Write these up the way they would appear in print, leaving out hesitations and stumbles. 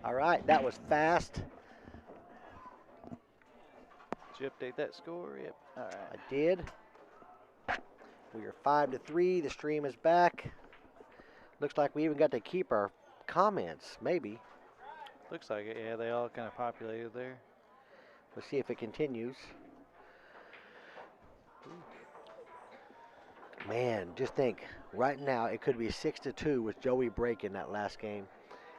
All right, that was fast. Did you update that score? Yep. All right. I did. We are 5-3. The stream is back. Looks like we even got to keep our comments, maybe. Looks like it. Yeah, they all kind of populated there. Let's see if it continues. Man, just think, right now it could be 6-2 with Joey breaking that last game.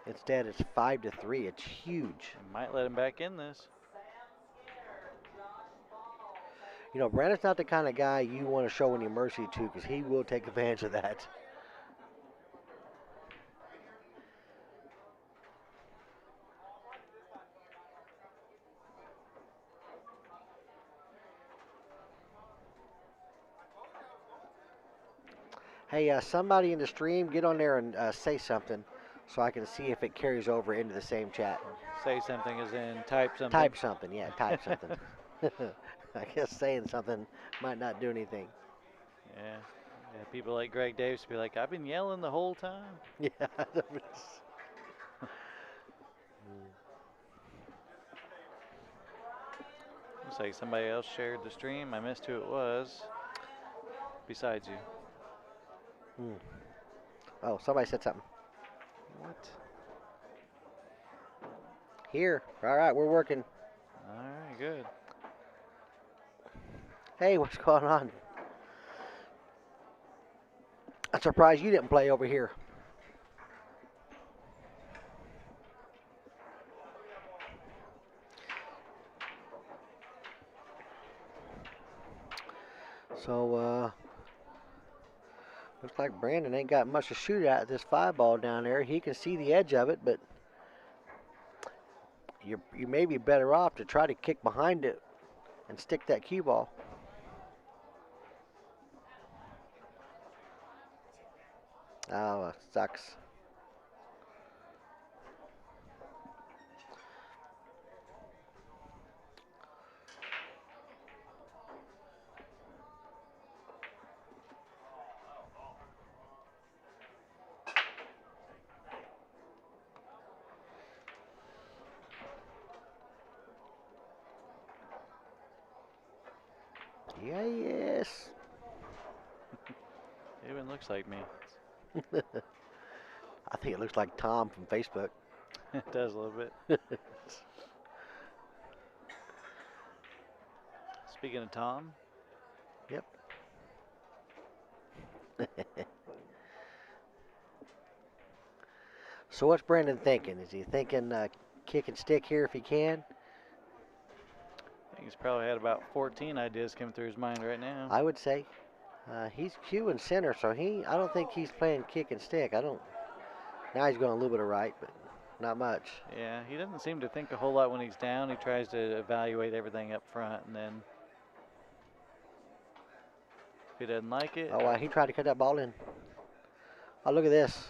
Instead, it's 5-3. It's huge. Might let him back in this. You know, Brandon's not the kind of guy you want to show any mercy to because he will take advantage of that. Hey, somebody in the stream, get on there and say something so I can see if it carries over into the same chat. Say something as in type something. Type something, yeah, type something. I guess saying something might not do anything. Yeah. Yeah, people like Greg Davis be like, I've been yelling the whole time. Yeah. Looks like somebody else shared the stream. I missed who it was. Besides you. Oh, somebody said something. What? Here. All right, we're working. All right, good. Hey, what's going on? I'm surprised you didn't play over here. So, looks like Brandon ain't got much to shoot at this 5-ball down there. He can see the edge of it, but you may be better off to try to kick behind it and stick that cue ball. Oh, sucks. Yeah, yes. It even looks like me. I think it looks like Tom from Facebook. It does a little bit. Speaking of Tom. Yep. So what's Brandon thinking? Is he thinking kick and stick here if he can? I think he's probably had about 14 ideas come through his mind right now. I would say. He's Q and center, so I don't think he's playing kick and stick. Now he's going a little bit of right, but not much. Yeah, he doesn't seem to think a whole lot when he's down. He tries to evaluate everything up front, and then if he doesn't like it. Oh, he tried to cut that ball in. Oh, look at this.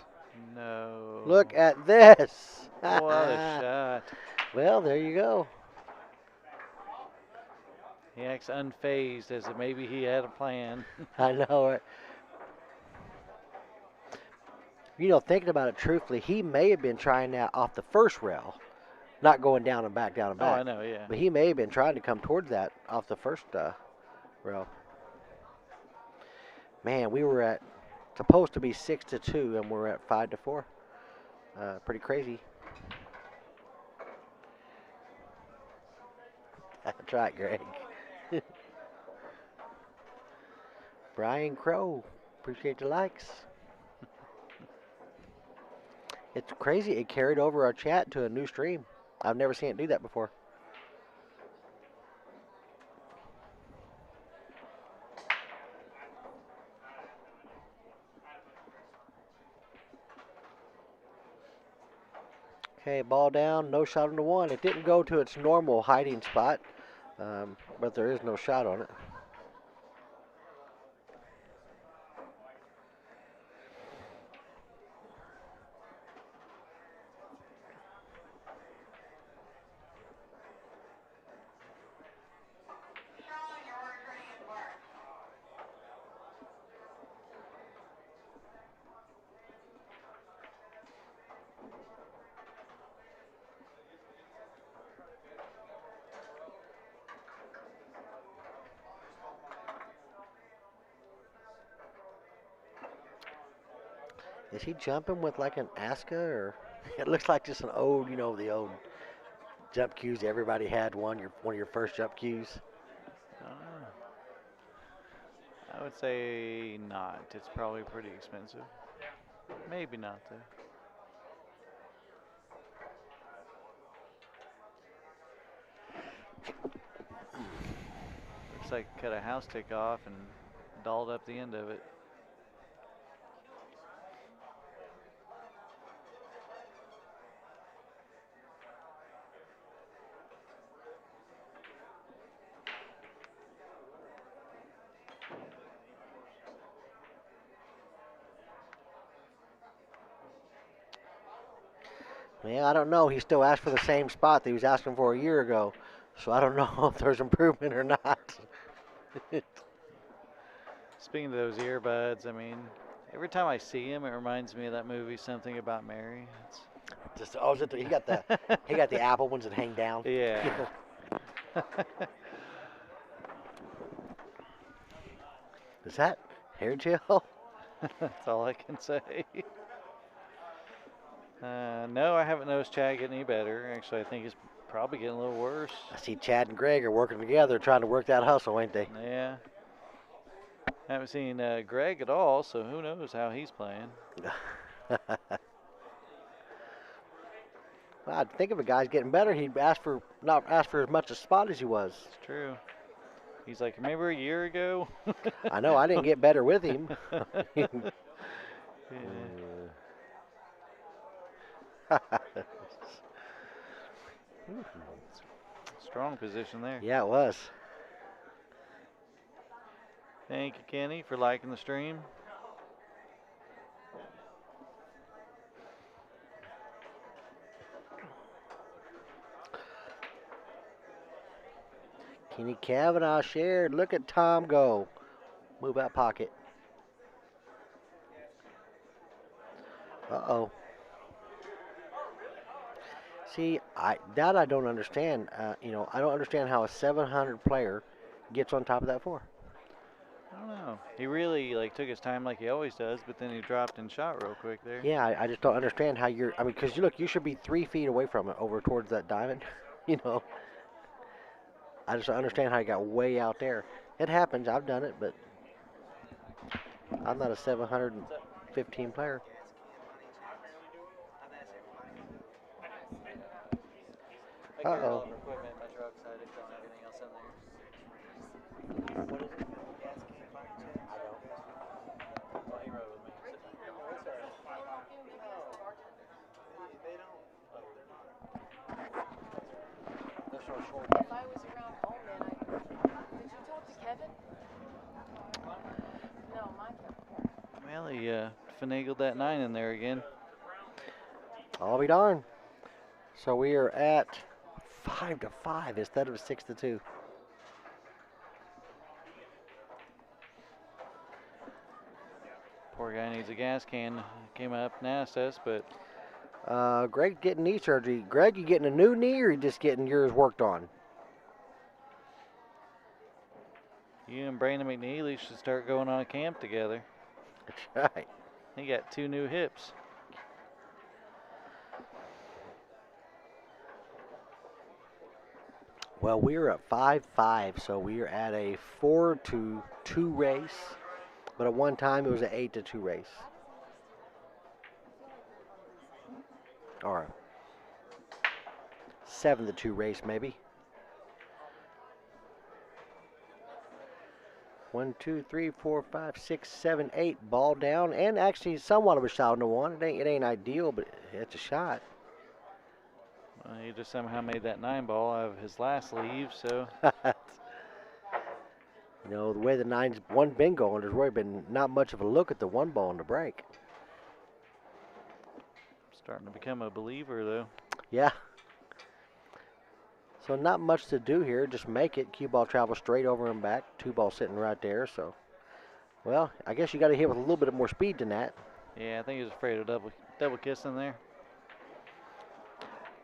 No. Look at this. What a shot. Well, there you go. He acts unfazed as if maybe he had a plan. I know it. You know, thinking about it truthfully, he may have been trying that off the first rail, not going down and back, down and Oh, back. I know, yeah. But he may have been trying to come towards that off the first rail. Man, we were at supposed to be 6-2, and we're at 5-4. Pretty crazy. That's right, Greg. Brian Crow, appreciate the likes. It's crazy. It carried over our chat to a new stream. I've never seen it do that before. Okay, ball down, no shot on the one. It didn't go to its normal hiding spot, but there is no shot on it. Is he jumping with like an Aska or? It looks like just an old, the old jump cues. Everybody had one of your first jump cues. Uh, I would say not. It's probably pretty expensive. Maybe not though. Looks like cut a house stick off and dolled up the end of it. Yeah, I don't know. He still asked for the same spot that he was asking for a year ago. So I don't know if there's improvement or not. Speaking of those earbuds, I mean, every time I see him, it reminds me of that movie, Something About Mary. He got the Apple ones that hang down. Yeah. Is that hair gel? That's all I can say. No, I haven't noticed Chad getting any better. Actually, I think he's probably getting a little worse. I see Chad and Greg are working together, trying to work that hustle, ain't they? Yeah. Haven't seen Greg at all, so who knows how he's playing. Well, I'd think if a guy's getting better, he'd not ask for as much a spot as he was. It's true. He's like, remember a year ago? I know, I didn't get better with him. Yeah. Strong position there. Yeah, it was. Thank you, Kenny, for liking the stream. Kenny Kavanaugh shared. Look at Tom go. Move out pocket. Uh-oh. See, I don't understand. I don't understand how a 700 player gets on top of that four. I don't know. He really took his time like he always does, but then he dropped and shot real quick there. Yeah, I just don't understand how you're. I mean, because you should be 3 feet away from it, over towards that diamond. I just don't understand how you got way out there. It happens. I've done it, but I'm not a 715 player. Uh-oh. If I was around home, then did you talk to Kevin? No, Micah. Well, he finagled that 9 in there again. I'll be darned. So we are at 5-5 instead of 6-2. Poor guy needs a gas can. Came up and asked us, but Greg getting knee surgery. Greg, you getting a new knee or you just getting yours worked on? you and Brandon McNeely should start going on a camp together. That's right. He got 2 new hips. Well, we're at 5-5, so we are at a 4-2 race. But at one time, it was an 8-2 race. Or a 7-2 race, maybe. 1, 2, 3, 4, 5, 6, 7, 8. Ball down, and actually somewhat of a shot on the one. It ain't ideal, but it's a shot. He just somehow made that 9 ball out of his last leave, so. The way the 9's one been going, there's really been not much of a look at the 1 ball in the break. Starting to become a believer, though. Yeah. So not much to do here. Just make it. Cue ball travels straight over and back. 2 ball sitting right there. So, well, I guess you got to hit with a little bit more speed than that. Yeah, I think he was afraid of double kissing there.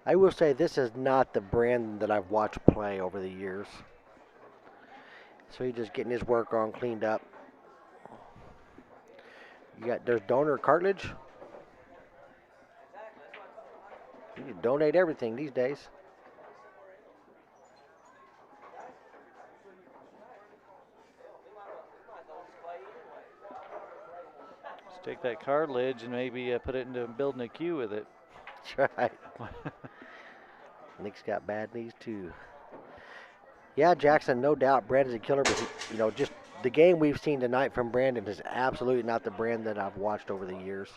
I will say this is not the Brandon that I've watched play over the years. So he's just getting his work on, cleaned up. There's donor cartilage You can donate everything these days. Just take that cartilage and maybe put it into building a cue with it. That's right. Nick's got bad knees too. Yeah, Jackson, no doubt Brandon's a killer, but just the game we've seen tonight from Brandon is absolutely not the Brandon that I've watched over the years.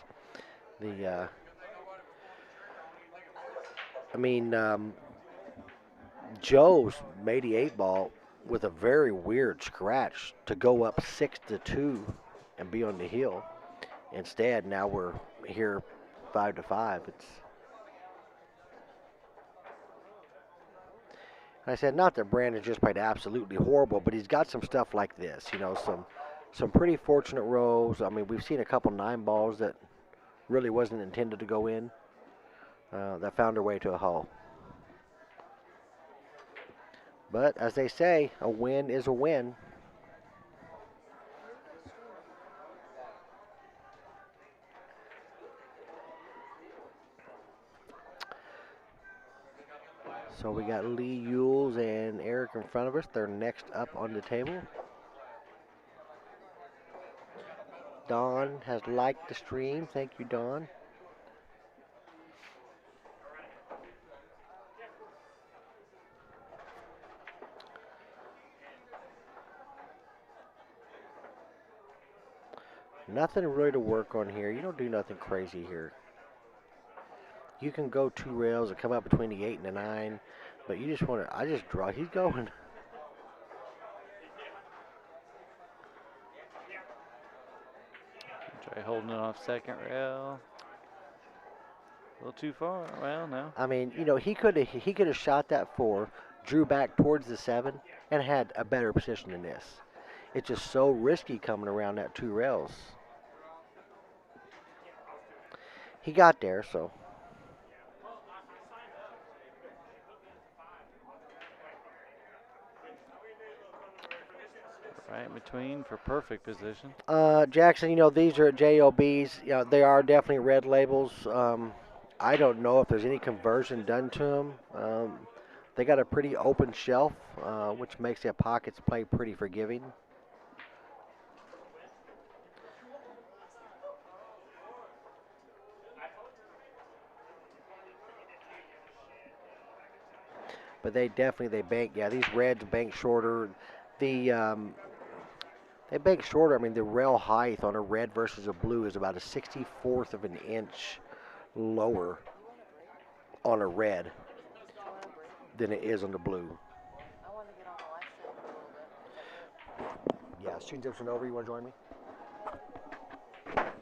Joe's made the 8 ball with a very weird scratch to go up 6-2 and be on the hill. Instead, now we're here 5-5. I said, not that Brandon just played absolutely horrible, but he's got some stuff like this, some pretty fortunate rolls. I mean, we've seen a couple 9 balls that really wasn't intended to go in, that found their way to a hole. But as they say, a win is a win. So we got Lee Yules and Eric in front of us. They're next up on the table. Don has liked the stream. Thank you, Don. Nothing really to work on here. You don't do nothing crazy here. You can go 2 rails and come up between the 8 and the 9, but you just want to, I just draw. He's going. Try holding it off second rail. A little too far. Well, no. I mean, he could have shot that 4, drew back towards the 7, and had a better position than this. It's just so risky coming around that 2 rails. He got there, so. Right in between for perfect position. Jackson, these are JOBs. They are definitely red labels. I don't know if there's any conversion done to them. They got a pretty open shelf, which makes their pockets play pretty forgiving. But they bank. Yeah, these reds bank shorter. They bank shorter. I mean, the rail height on a red versus a blue is about a 64th of an inch lower on a red than it is on the blue. I want to get on the live stream a little bit. Yeah, student tips are over. You want to join me? I'm trying to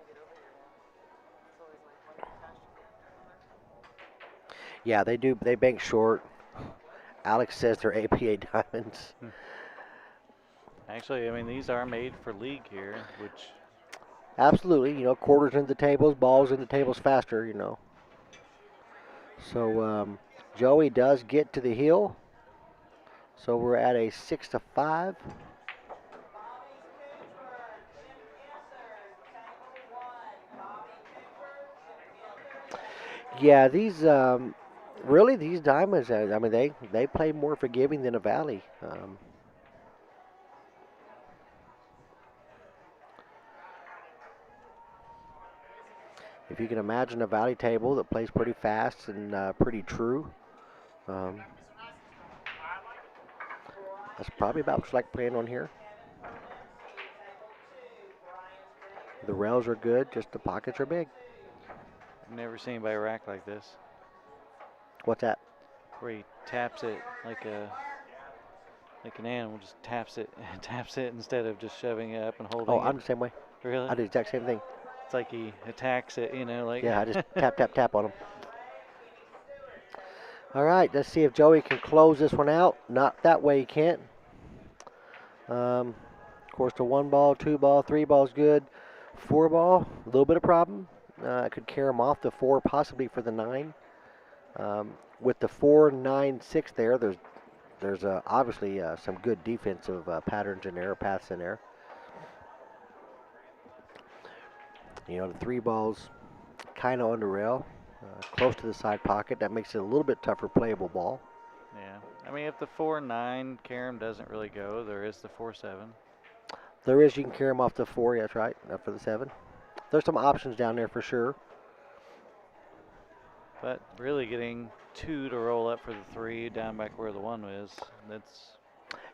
get over here now. It's always like one faster. Yeah, they do. They bank short. Alex says they're APA diamonds. Actually, I mean, these are made for league here, which... Absolutely. Quarters in the tables, balls in the tables faster, So Joey does get to the hill. So we're at a 6-5. Yeah, these really these diamonds. I mean, they play more forgiving than a valley. If you can imagine a valley table that plays pretty fast and pretty true, that's probably about what's like playing on here. The rails are good, just the pockets are big. I've never seen anybody rack like this. What's that? Where he taps it like an animal, just taps it instead of just shoving it up and holding it. Oh, I'm the same way. Really? I do the exact same thing. It's like he attacks it, like. Yeah, I just tap, tap, tap on him. All right, let's see if Joey can close this one out. Not that way, he can't. Of course, the 1 ball, 2 ball, 3 ball's good. 4 ball, a little bit of problem. Could carry him off the 4, possibly for the 9. With the 4, 9, 6 there, there's obviously some good defensive patterns in there, paths in there. The 3 balls kind of on the rail. close to the side pocket. That makes it a little bit tougher playable ball. Yeah. I mean, if the 4-9 carom doesn't really go, there is the 4-7. There is, you can carry them off the 4, yeah, that's right, for the 7. There's some options down there for sure. But really getting 2 to roll up for the 3 down back where the 1 is, that's,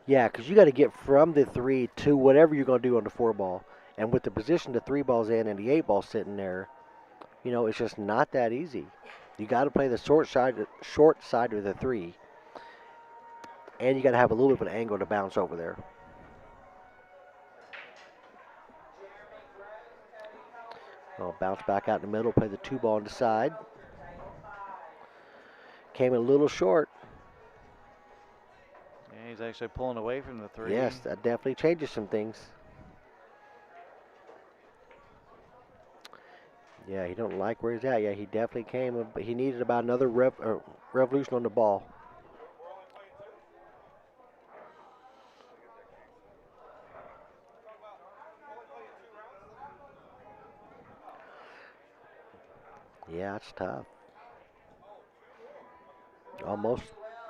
Yeah, because you got to get from the 3 to whatever you're going to do on the 4 ball. And with the position the 3 ball's in and the 8 ball sitting there, you know, it's just not that easy. You got to play the short side of the 3, and you got to have a little bit of an angle to bounce over there. I'll bounce back out in the middle, play the 2 ball on the side. Came in a little short. yeah, he's actually pulling away from the 3. Yes, that definitely changes some things. Yeah, he don't like where he's at. Yeah, he definitely came, but he needed about another revolution on the ball. Yeah, it's tough. Almost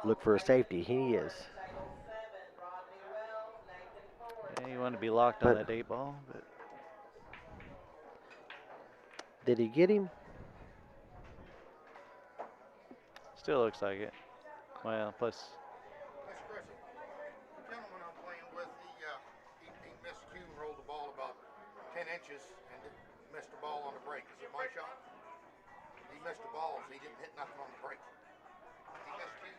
look for a safety. He is. Yeah, you want to be locked on that 8 ball, but Did he get him? still looks like it. Well, plus, Mr. Griffin, the gentleman I'm playing with, he missed cue and rolled the ball about 10 inches and missed the ball on the break. Is it my shot? He missed the balls. He didn't hit nothing on the break. He missed cue.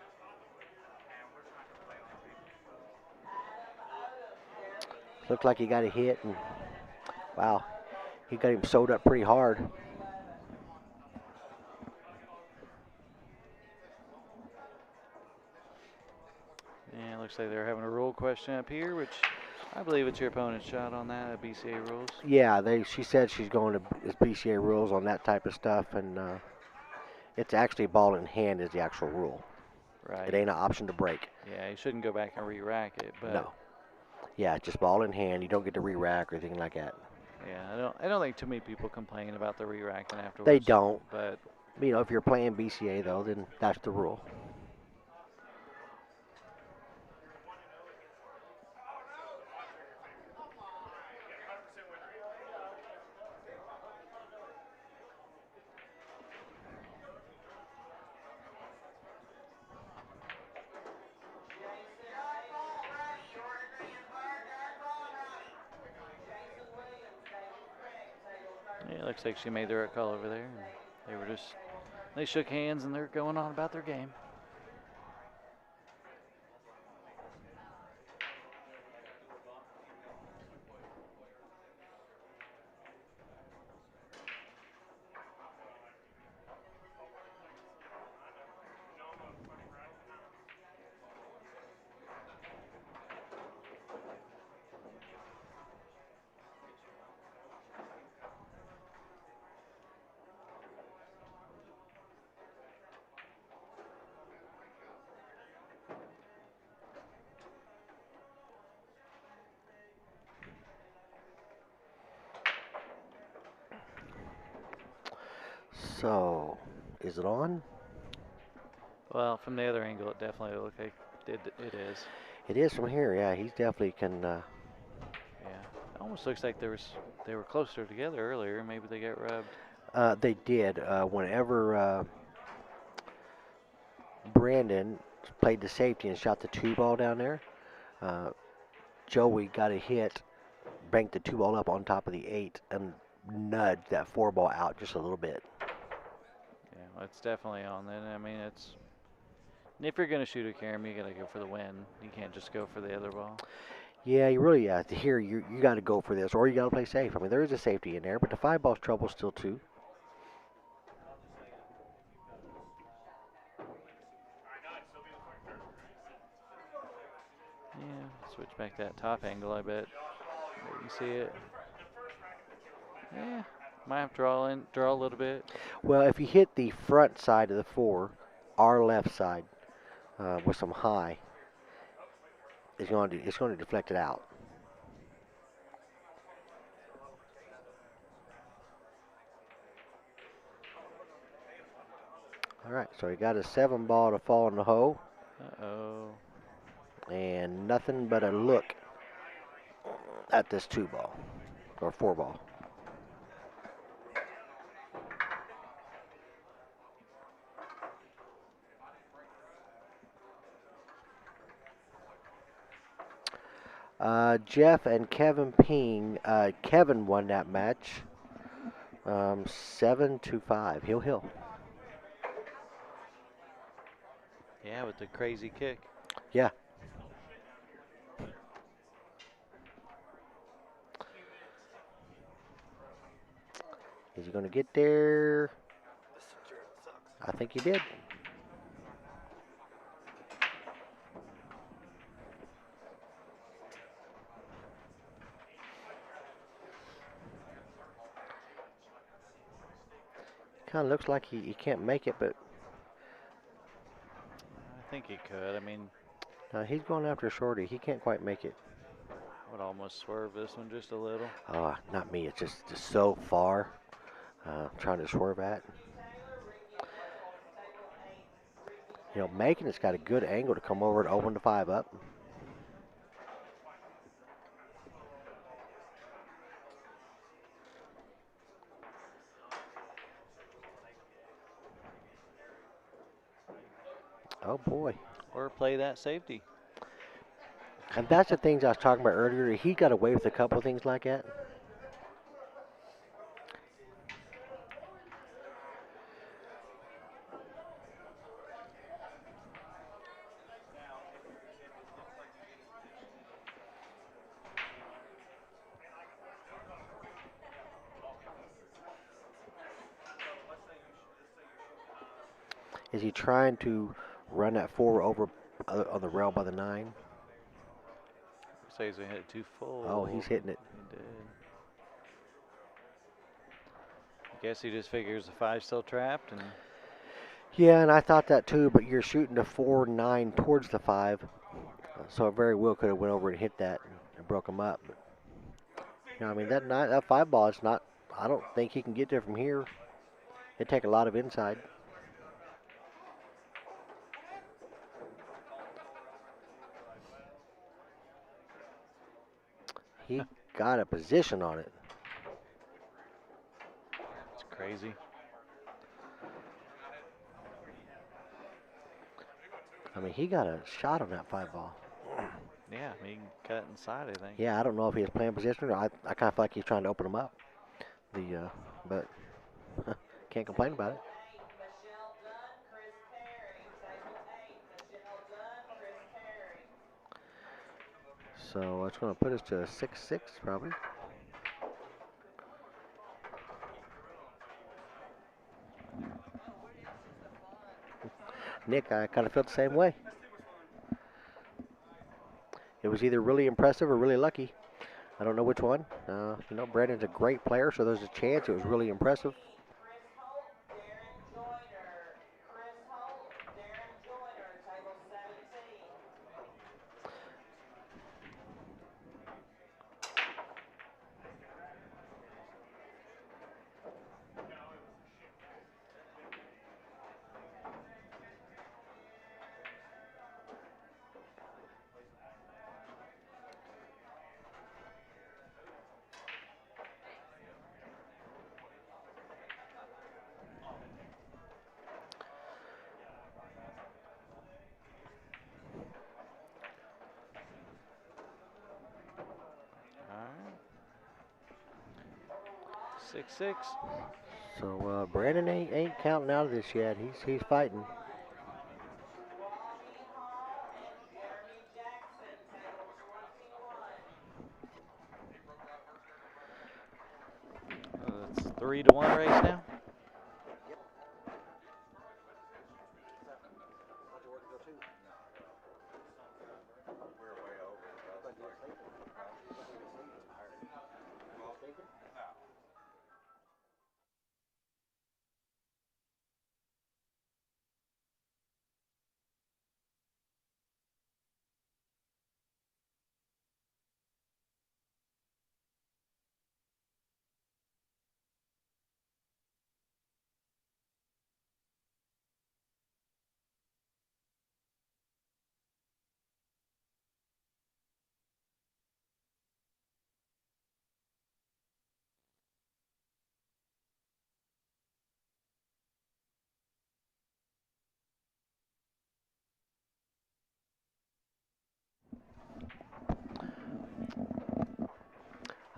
Looked like he got a hit, and wow, he got him sewed up pretty hard. yeah, it looks like they're having a rule question up here, which I believe it's your opponent's shot on that at BCA rules. Yeah, she said she's going to BCA rules on that type of stuff, and it's actually ball in hand is the actual rule. Right. It ain't an option to break. Yeah, you shouldn't go back and re-rack it, but No. Yeah, it's just ball in hand. You don't get to re-rack or anything like that. yeah, I don't think too many people complain about the re-racking afterwards. They don't. But You know, if you're playing BCA though, then that's the rule. yeah, it looks like she made the right call over there. And they shook hands and they're going on about their game. So, is it on? Well, from the other angle, it definitely looked like it is. It is from here. Yeah, he's definitely can. Yeah, it almost looks like they were closer together earlier. Maybe they got rubbed. They did. Whenever Brandon played the safety and shot the 2 ball down there, Joey got a hit, banked the 2 ball up on top of the 8, and nudged that 4 ball out just a little bit. Yeah, well, it's definitely on then. I mean, if you're going to shoot a carom, you got to go for the win. You can't just go for the other ball. Yeah, you really here you got to go for this, or you got to play safe. I mean, there is a safety in there, but the 5 ball's trouble still too. Yeah, switch back that top angle, I bet. There you see it. Yeah, might have to draw a little bit. Well, if you hit the front side of the 4, our left side, with some high, it's going to deflect it out. All right, so he got a 7 ball to fall in the hole, Uh-oh. and nothing but a look at this 2 ball or 4 ball. Jeff and Kevin Ping. Kevin won that match, 7-5. Hill. Yeah, with the crazy kick. Yeah. Is he going to get there? I think he did. Kind of looks like he can't make it, but I think he could. I mean, he's going after Shorty. He can't quite make it. I would almost swerve this one just a little. Not me. It's just so far. Trying to swerve at. Making it's got a good angle to come over and open the 5 up. Oh boy. Or play that safety. And that's the things I was talking about earlier. He got away with a couple things like that. Is he trying to run that 4 over on the rail by the 9? So he's going to hit it too full. Oh, he's hitting it. He did. I guess he just figures the 5's still trapped. And Yeah, and I thought that too, but you're shooting the 4-9 towards the 5. So it very well could have went over and hit that and broke him up. But, I mean, that 5 ball is not, I don't think he can get there from here. It'd take a lot of inside. He got a position on it. it's crazy. I mean, he got a shot on that 5 ball. Yeah, he can cut inside, I think. Yeah, I don't know if he was playing position or I kind of feel like he's trying to open him up. But can't complain about it. So it's going to put us to a 6-6 probably. Nick, I kind of felt the same way. It was either really impressive or really lucky. I don't know which one. Brandon's a great player, so there's a chance it was really impressive. All right. 6-6. So Brandon ain't counting out of this yet. He's fighting. It's 3-1 race now.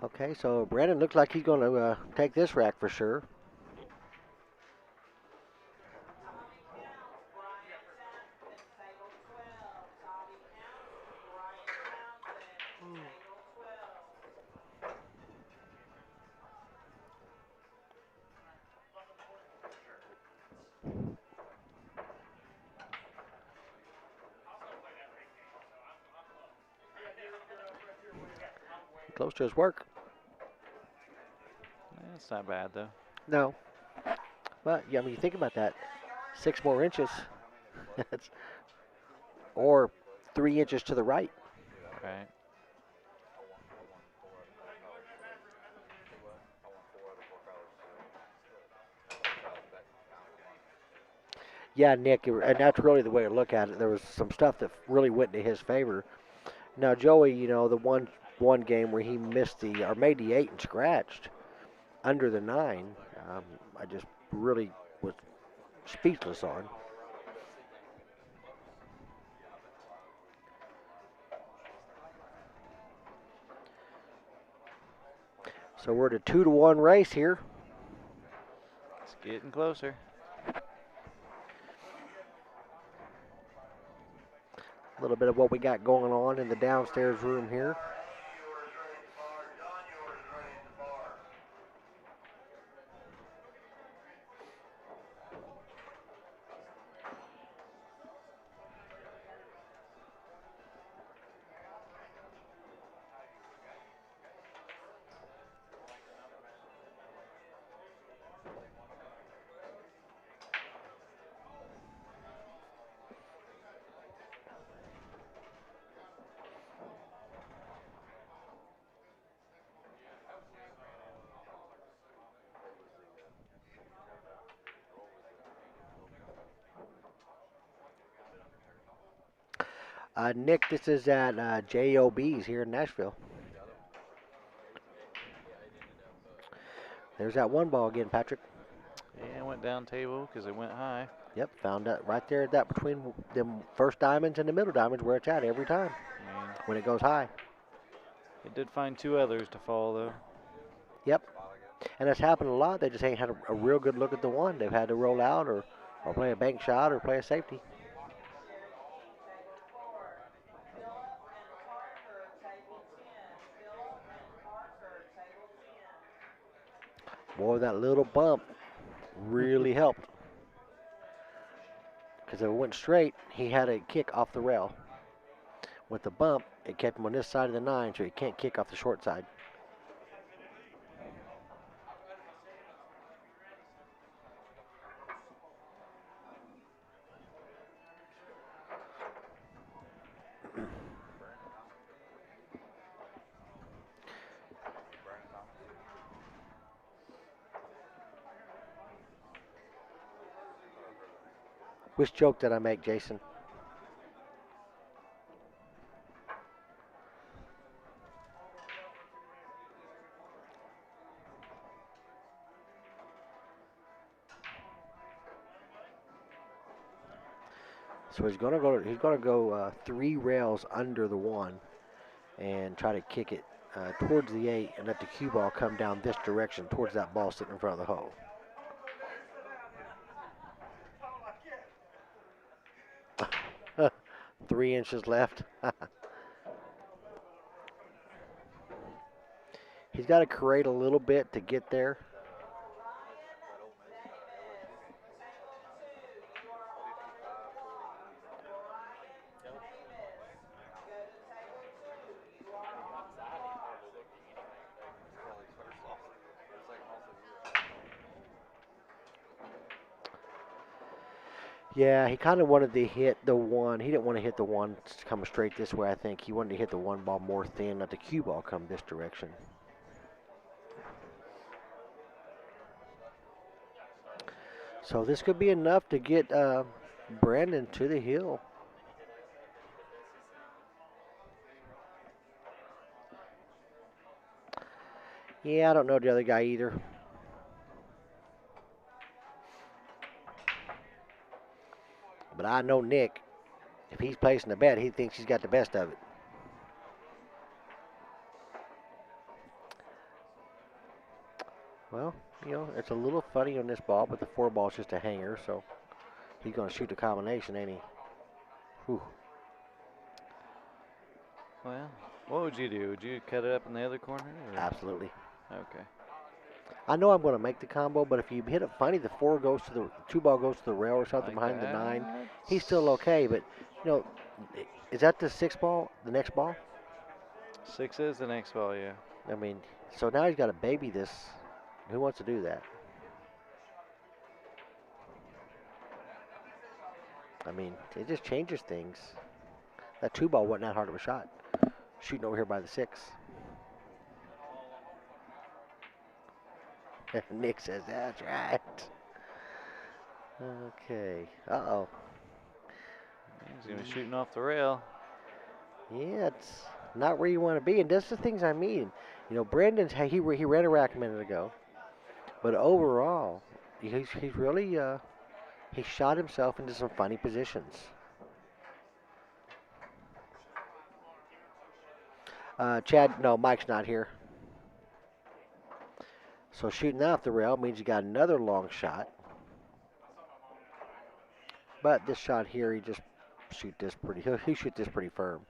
Okay, so Brandon looks like he's going to take this rack for sure. Close to his work. That's not bad though. No. But, yeah, I mean, you think about that. 6 more inches. That's, or 3 inches to the right. Right. Yeah, Nick, and that's really the way to look at it. There was some stuff that really went in his favor. Now, Joey, you know, the one game where he missed the, or made the 8 and scratched under the 9, I just really was speechless on. So we're at a 2-1 race here. It's getting closer. A little bit of what we got going on in the downstairs room here. Nick, this is at JOB's here in Nashville. There's that 1 ball again, Patrick. Yeah, it went down table because it went high. Yep, found that right there at that between them first diamonds and the middle diamonds where it's at every time I mean, when it goes high. it did find 2 others to fall though. Yep, and it's happened a lot. They just ain't had a real good look at the 1. They've had to roll out or play a bank shot or play a safety. Boy, that little bump really helped. Because if it went straight, he had a kick off the rail. With the bump, it kept him on this side of the 9, so he can't kick off the short side. Which joke did I make, Jason? So he's gonna go. He's gonna go 3 rails under the 1, and try to kick it towards the 8, and let the cue ball come down this direction towards that ball sitting in front of the hole. Three inches left. He's got to create a little bit to get there. Yeah, he kind of wanted to hit the 1. He didn't want to hit the 1 coming straight this way, I think. He wanted to hit the 1 ball more thin, let the cue ball come this direction. So this could be enough to get Brandon to the hill. Yeah, I don't know the other guy either. But I know Nick. If he's placing a bet, he thinks he's got the best of it. Well, it's a little funny on this ball, but the 4 ball is just a hanger, so he's going to shoot the combination, ain't he? Whew. Well, what would you do? Would you cut it up in the other corner? Or? Absolutely. Okay. I know I'm going to make the combo, but if you hit it funny, the 2 ball goes to the rail or something Like behind the 9. that? He's still okay, but is that the 6 ball? The next ball? 6 is the next ball, yeah. I mean, so now he's got to baby this. Who wants to do that? I mean, it just changes things. That 2 ball wasn't that hard of a shot. Shooting over here by the 6. Nick says that's right. Okay. Uh-oh. He's going to be shooting off the rail. Yeah, it's not where you want to be, and that's the things I mean. Brandon's he ran a rack a minute ago, but overall, he's really he shot himself into some funny positions. Chad, no, Mike's not here. So shooting off the rail means you got another long shot. But this shot here, he shoot this pretty firm.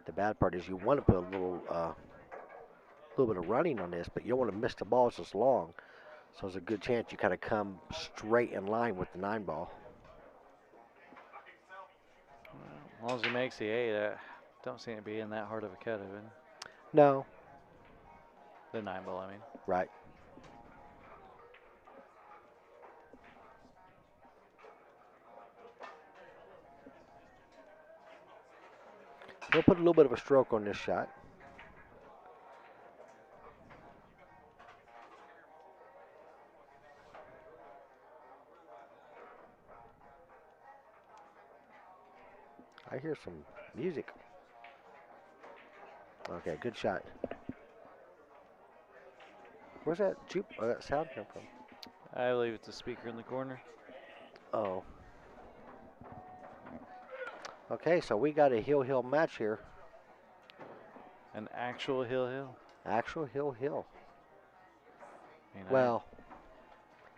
The bad part is you want to put a little bit of running on this, but you don't want to miss the balls as long. So there's a good chance you kind of come straight in line with the 9 ball. As long as he makes the 8, I don't see it being that hard of a cut of it. No. The 9 ball, I mean. Right. We'll put a little bit of a stroke on this shot. I hear some music. Okay, good shot. Where's that that sound come from? I believe it's a speaker in the corner. Oh. Okay, so we got a hill match here. An actual hill. Actual hill. I mean, Well,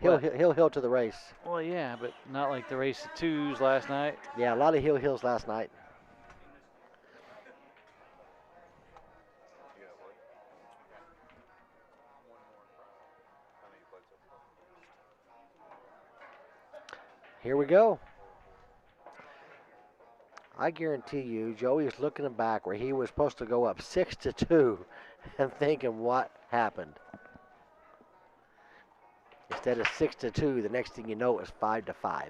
What? hill to the race. Well, yeah, but not like the race of 2s last night. Yeah, a lot of hills last night. Here we go. I guarantee you, Joey's looking back where he was supposed to go up 6-2 and thinking, what happened? Instead of 6-2, the next thing you know, it was 5-5.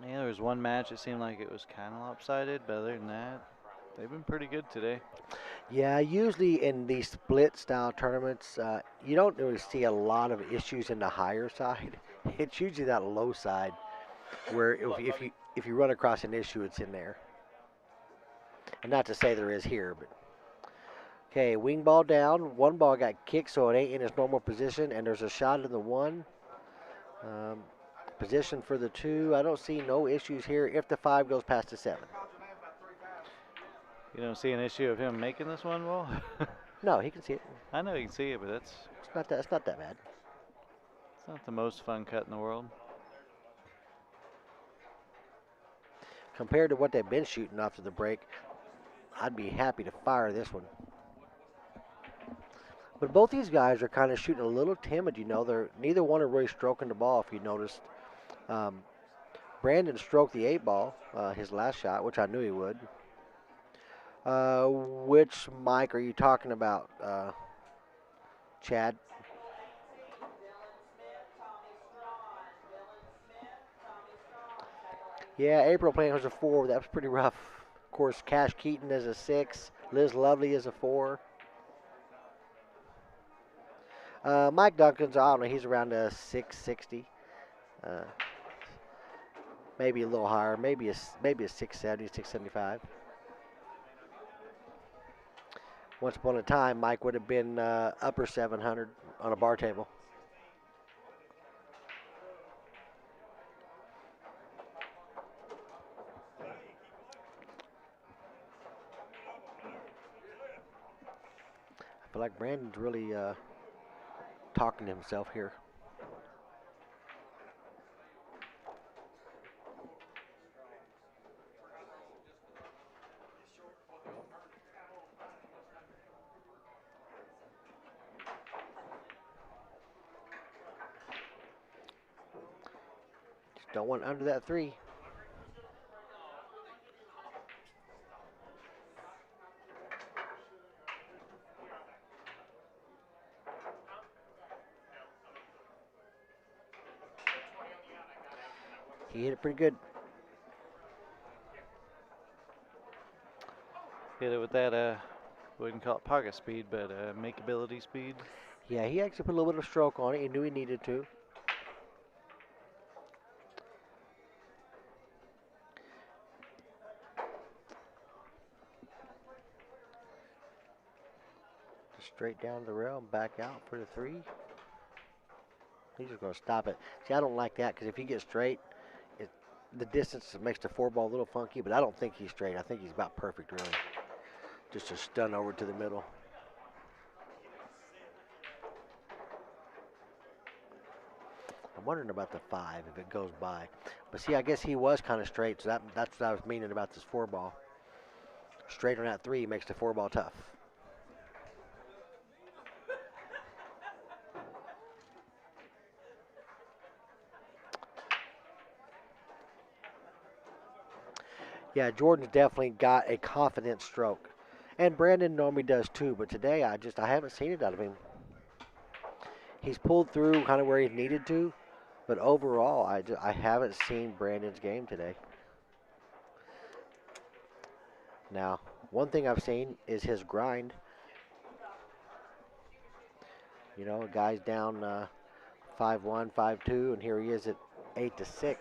Yeah, there was one match it seemed like it was kind of lopsided, but other than that, they've been pretty good today. Yeah, usually in these split style tournaments, you don't really see a lot of issues in the higher side. It's usually that low side where if you run across an issue, it's in there. And not to say there is here, but okay, wing ball down. 1 ball got kicked, so it ain't in its normal position, and there's a shot in the 1. Position for the 2. I don't see no issues here if the 5 goes past the 7. You don't see an issue of him making this 1 ball? No, he can see it. I know you can see it, but It's not that bad. it's not the most fun cut in the world. Compared to what they've been shooting after the break, I'd be happy to fire this one. But both these guys are kind of shooting a little timid, neither one are really stroking the ball, if you noticed. Brandon stroked the 8 ball, his last shot, which I knew he would. Which Mike are you talking about, Chad? Yeah, April playing was a 4. That was pretty rough. Of course, Cash Keaton is a 6. Liz Lovely is a 4. Mike Duncan's, I don't know, he's around a 660. Maybe a little higher, maybe a 670, 675. Once upon a time, Mike would have been upper 700 on a bar table. I feel like Brandon's really talking to himself here. Just don't want under that 3. He hit it pretty good. Hit it with that, wouldn't call it pocket speed, but makeability speed. Yeah, he actually put a little bit of stroke on it. He knew he needed to. Just straight down the rail and back out for the 3. He's just going to stop it. See, I don't like that because if he gets straight, the distance makes the 4 ball a little funky, but I don't think he's straight. I think he's about perfect, really. Just a stun over to the middle. I'm wondering about the 5 if it goes by. But see, I guess he was kind of straight, so that's what I was meaning about this 4 ball. Straight on that 3 makes the 4 ball tough. Yeah, Jordan's definitely got a confident stroke. And Brandon normally does too, but today I haven't seen it out of him. He's pulled through kind of where he's needed to, but overall I haven't seen Brandon's game today. Now, one thing I've seen is his grind. You know, a guy's down 5-1, 5-2, and here he is at 8-6.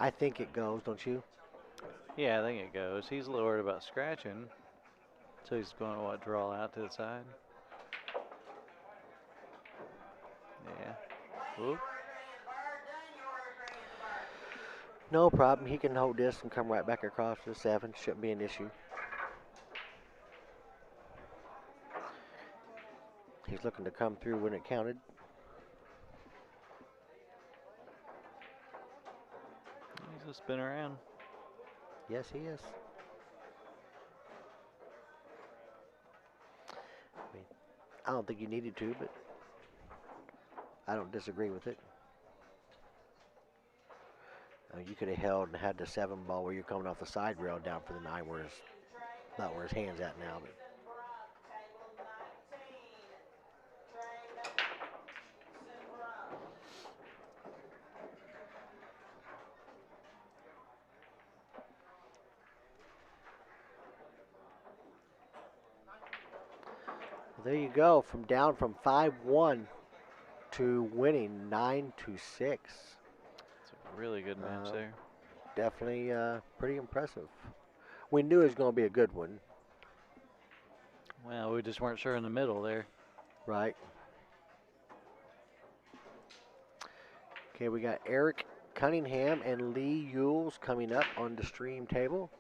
I think it goes, don't you? Yeah, I think it goes. He's a little worried about scratching, so he's going to draw out to the side. Yeah. Whoop. No problem. He can hold this and come right back across to the 7. Shouldn't be an issue. He's looking to come through when it counted. He's a spin around. Yes, he is. I mean, I don't think you needed to, but I don't disagree with it. You could have held and had the 7 ball where you're coming off the side rail down for the 9, not where his hand's at now. But there you go, from 5-1 to winning 9-6. It's a really good match there. Definitely pretty impressive. We knew it was going to be a good one, Well, we just weren't sure in the middle there. right? Okay, we got Eric Cunningham and Lee Yules coming up on the stream table.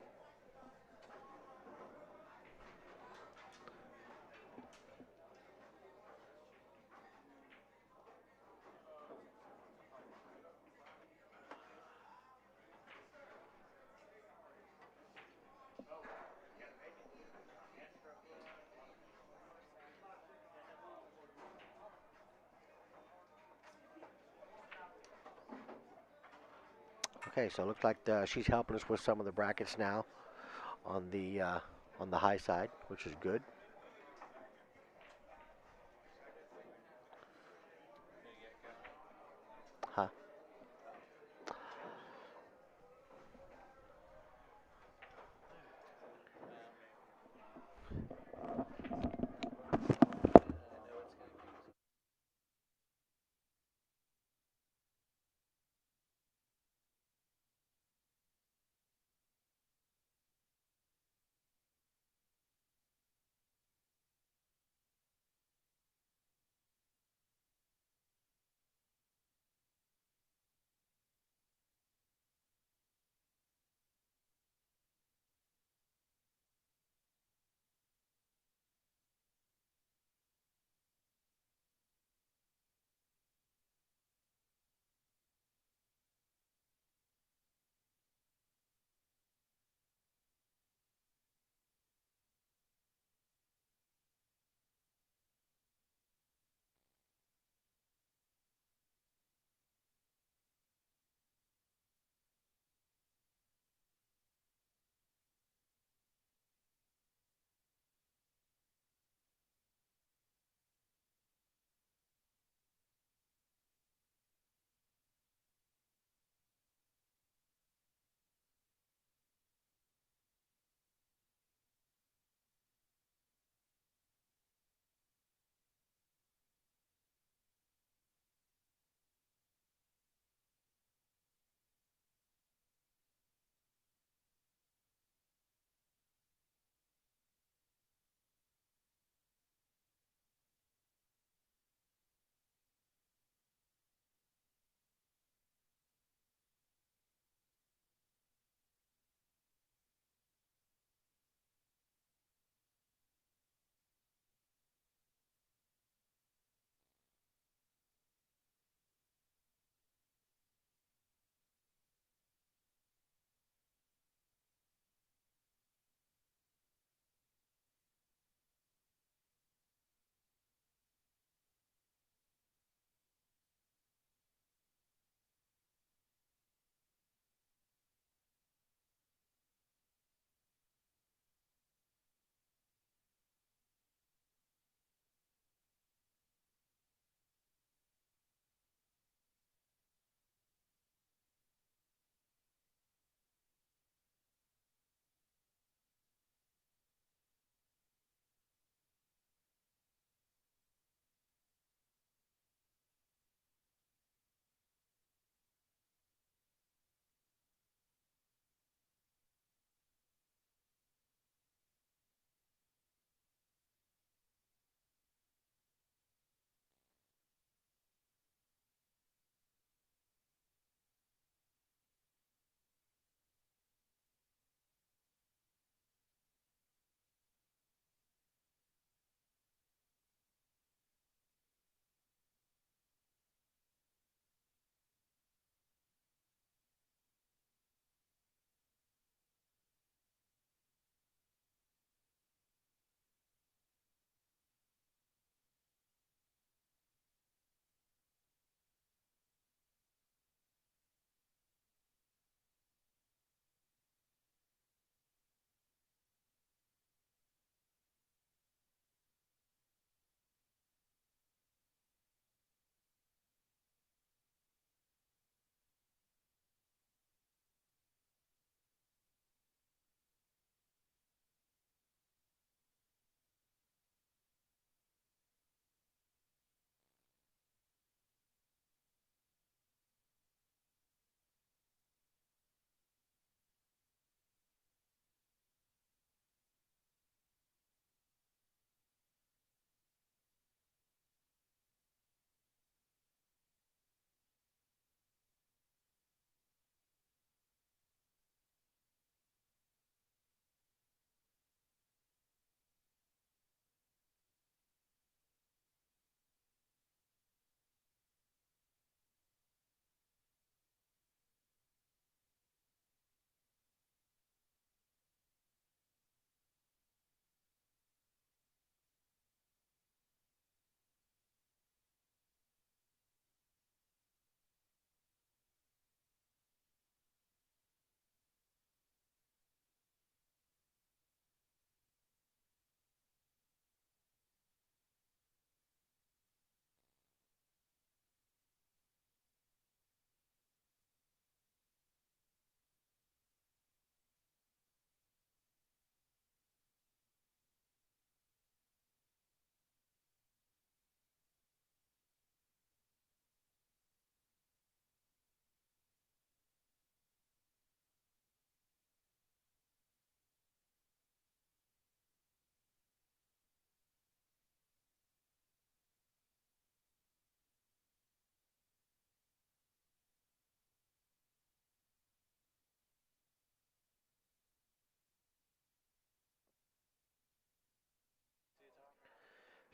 Okay, so it looks like she's helping us with some of the brackets now on the high side, which is good. Huh?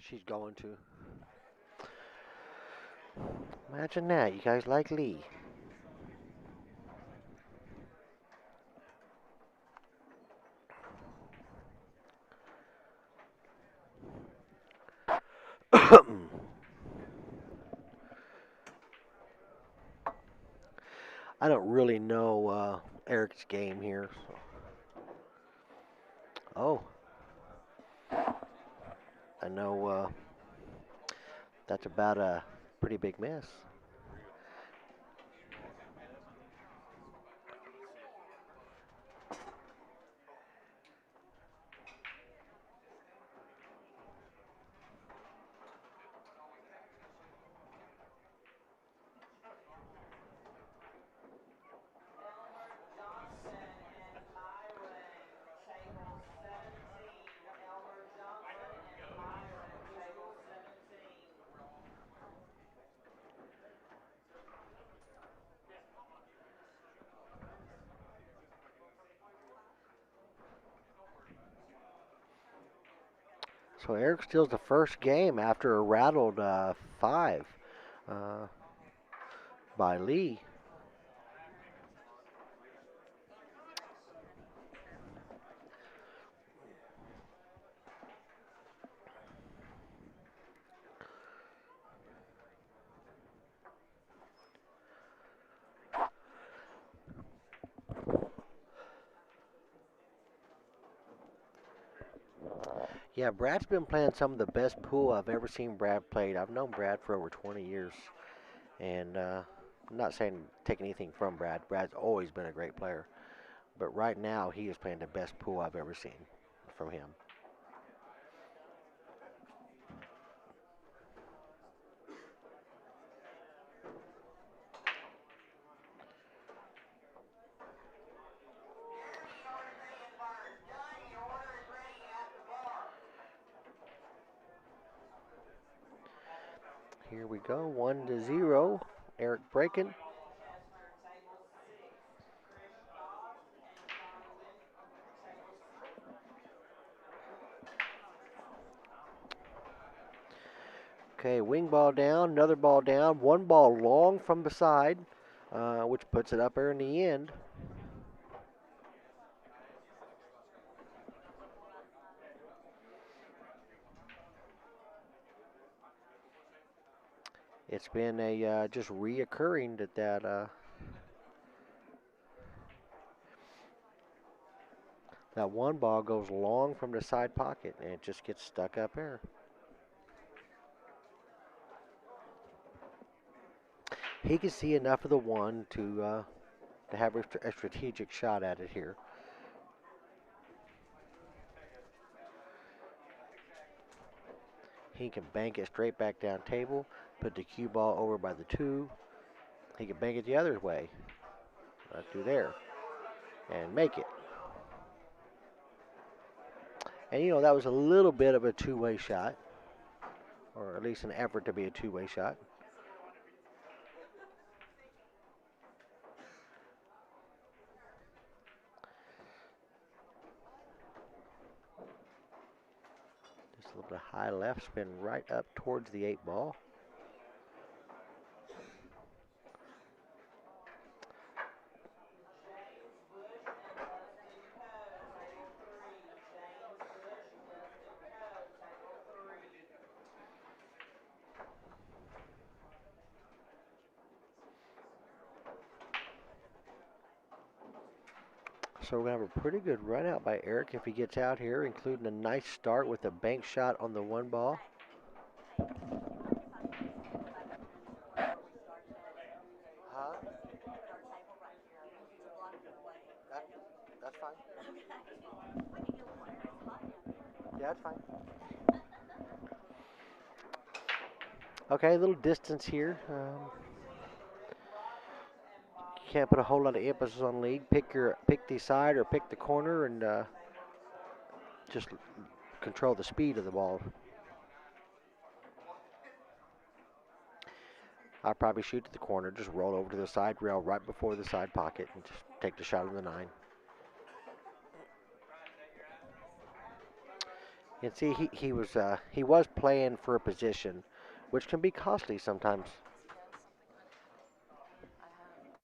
She's going to. Imagine that. You guys like Lee. I don't really know Eric's game here. So. Oh, I know that's about a pretty big miss. So Eric steals the first game after a rattled 5 uh, by Lee. Yeah, Brad's been playing some of the best pool I've ever seen Brad played. I've known Brad for over 20 years, and I'm not saying take anything from Brad. Brad's always been a great player, but right now he is playing the best pool I've ever seen from him. Here we go, 1-0. Eric breaking. Okay, wing ball down, another ball down, one ball long from the side, which puts it up there in the end. It's been a just reoccurring that one ball goes long from the side pocket and it just gets stuck up there. He can see enough of the one to have a strategic shot at it here. He can bank it straight back down table, put the cue ball over by the 2. He can bank it the other way, right through there, and make it. And you know, that was a little bit of a two-way shot, or at least an effort to be a two-way shot. Just a little bit of high left spin right up towards the 8 ball. So we're going to have a pretty good run out by Eric if he gets out here, including a nice start with a bank shot on the 1 ball. Huh? That's fine. Yeah, that's fine. Okay, a little distance here. Can't put a whole lot of emphasis on lead. Pick the side or pick the corner and just control the speed of the ball. I'd probably shoot to the corner, just roll over to the side rail right before the side pocket and just take the shot on the 9. And see, he was playing for a position, which can be costly sometimes. He has something I have.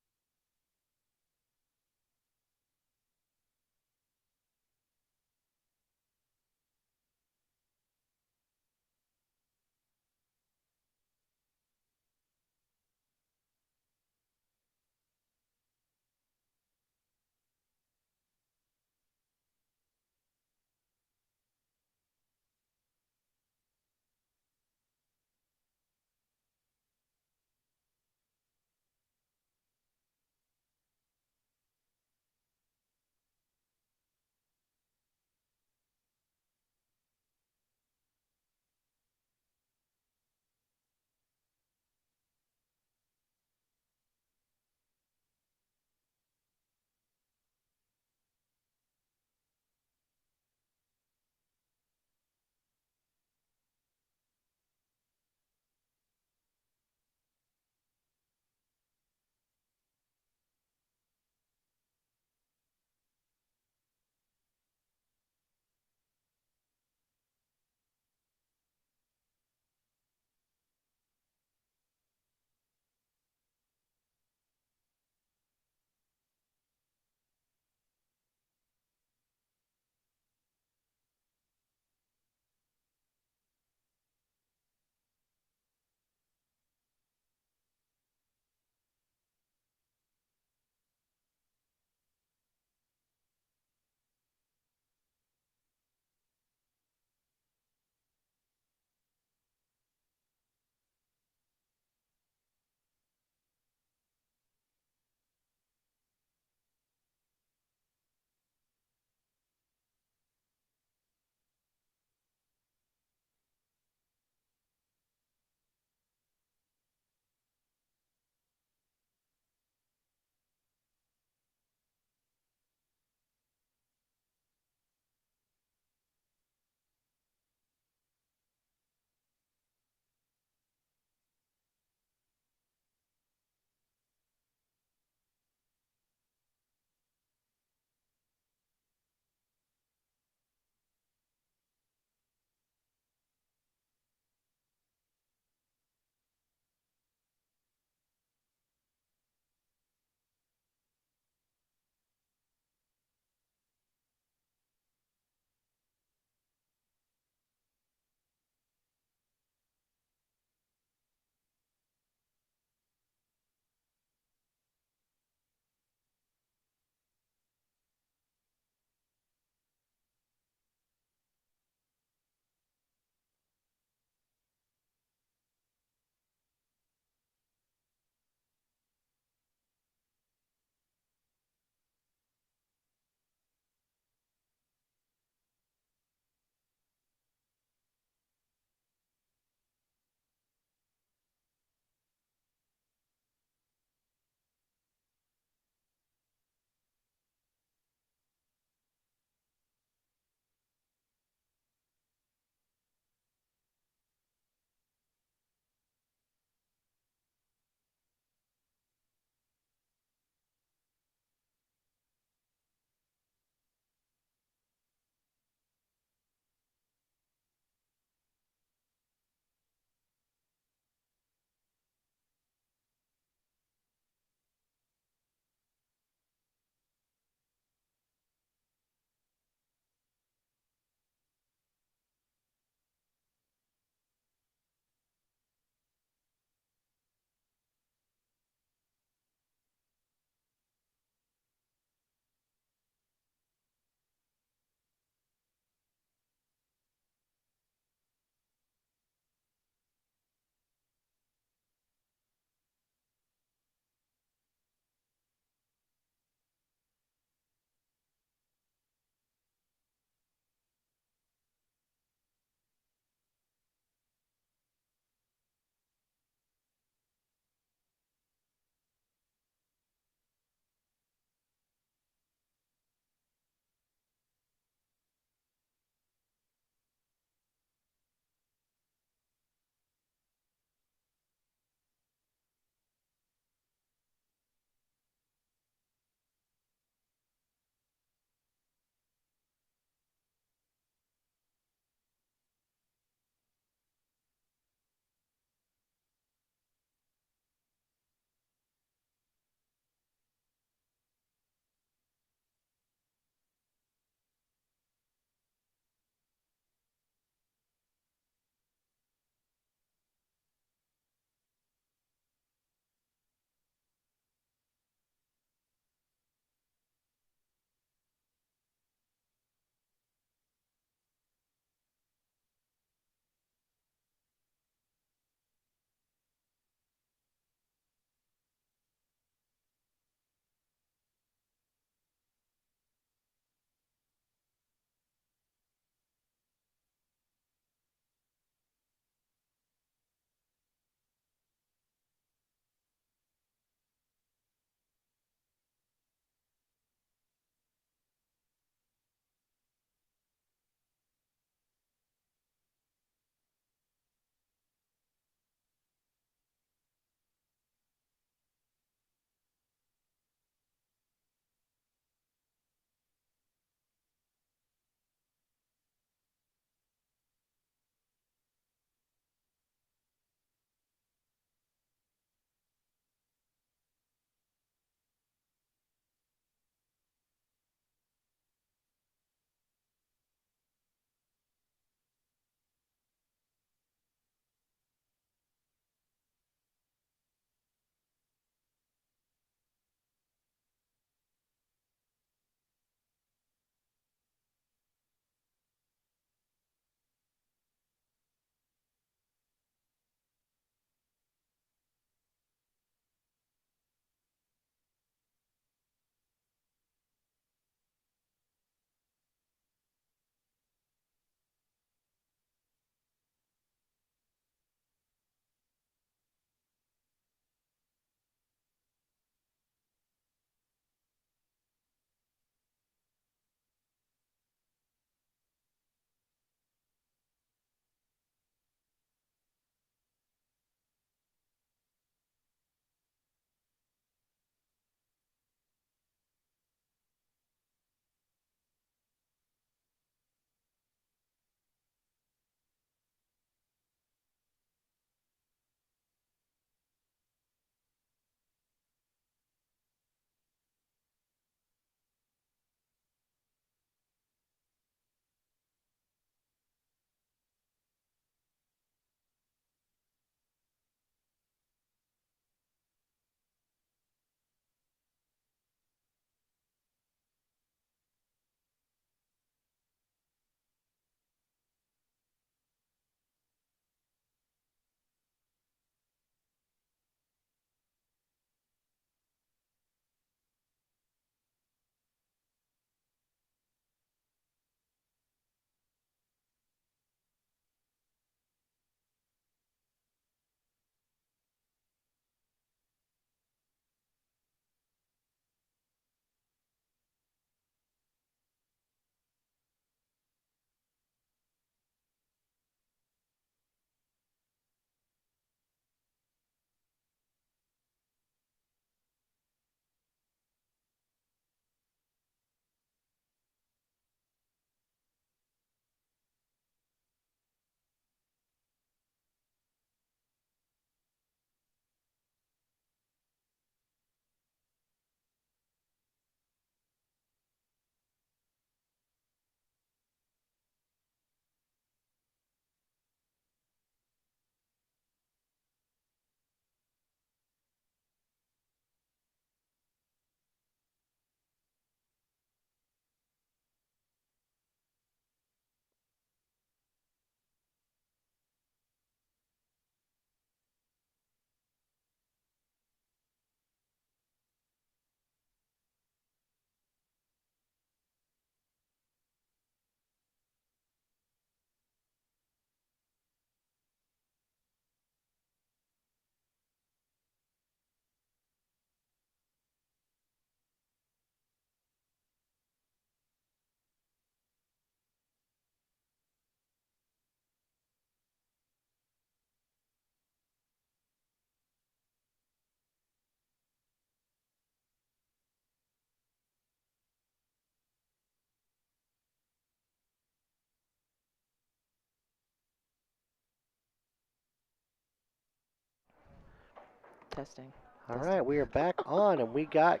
Testing. All right, we are back on, and we got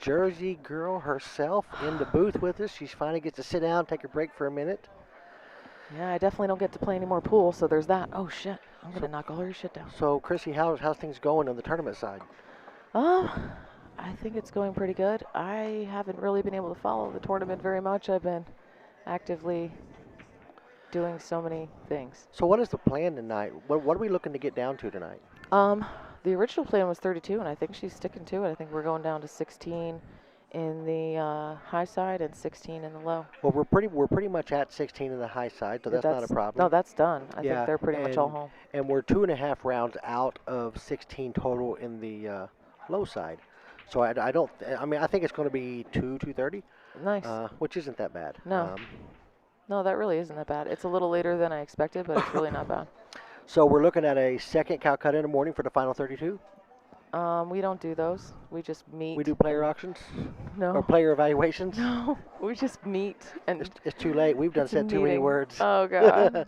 Jersey Girl herself in the booth with us. She finally gets to sit down, take a break for a minute. Yeah, I definitely don't get to play any more pool, so there's that. Oh shit, I'm gonna knock all your shit down. So, Chrissy, how's things going on the tournament side? Um, I think it's going pretty good. I haven't really been able to follow the tournament very much. I've been actively doing so many things. So, what is the plan tonight? What are we looking to get down to tonight? The original plan was 32, and I think she's sticking to it. I think we're going down to 16 in the high side and 16 in the low. Well, we're pretty much at 16 in the high side, so that's not a problem. No, that's done. I Yeah, think they're pretty much all home. And we're 2.5 rounds out of 16 total in the low side. So I don't. I mean, I think it's going to be 2:30, Nice. which isn't that bad. No. No, that really isn't that bad. It's a little later than I expected, but it's really not bad. So we're looking at a second Calcutta in the morning for the final 32. We don't do those. We just meet. We do player auctions No. or player evaluations. No, we just meet and. It's too late. We've done It's a said too many meeting. words. Oh God.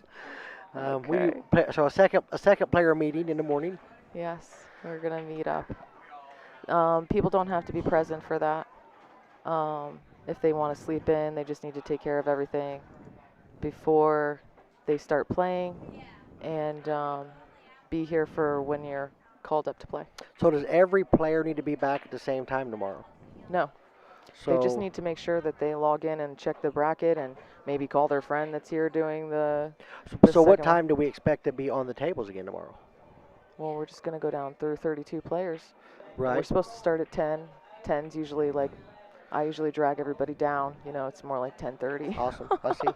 We Okay. do so a second player meeting in the morning. Yes, we're gonna meet up. People don't have to be present for that. If they want to sleep in, they just need to take care of everything before they start playing, and be here for when you're called up to play. So does every player need to be back at the same time tomorrow? No, So they just need to make sure that they log in and check the bracket, and maybe call their friend that's here doing the. So what second time do we expect to be on the tables again tomorrow? Well, we're just gonna go down through 32 players. We're Right. supposed to start at 10. 10's usually like, I usually drag everybody down. You know, it's more like 10:30. Awesome. I see.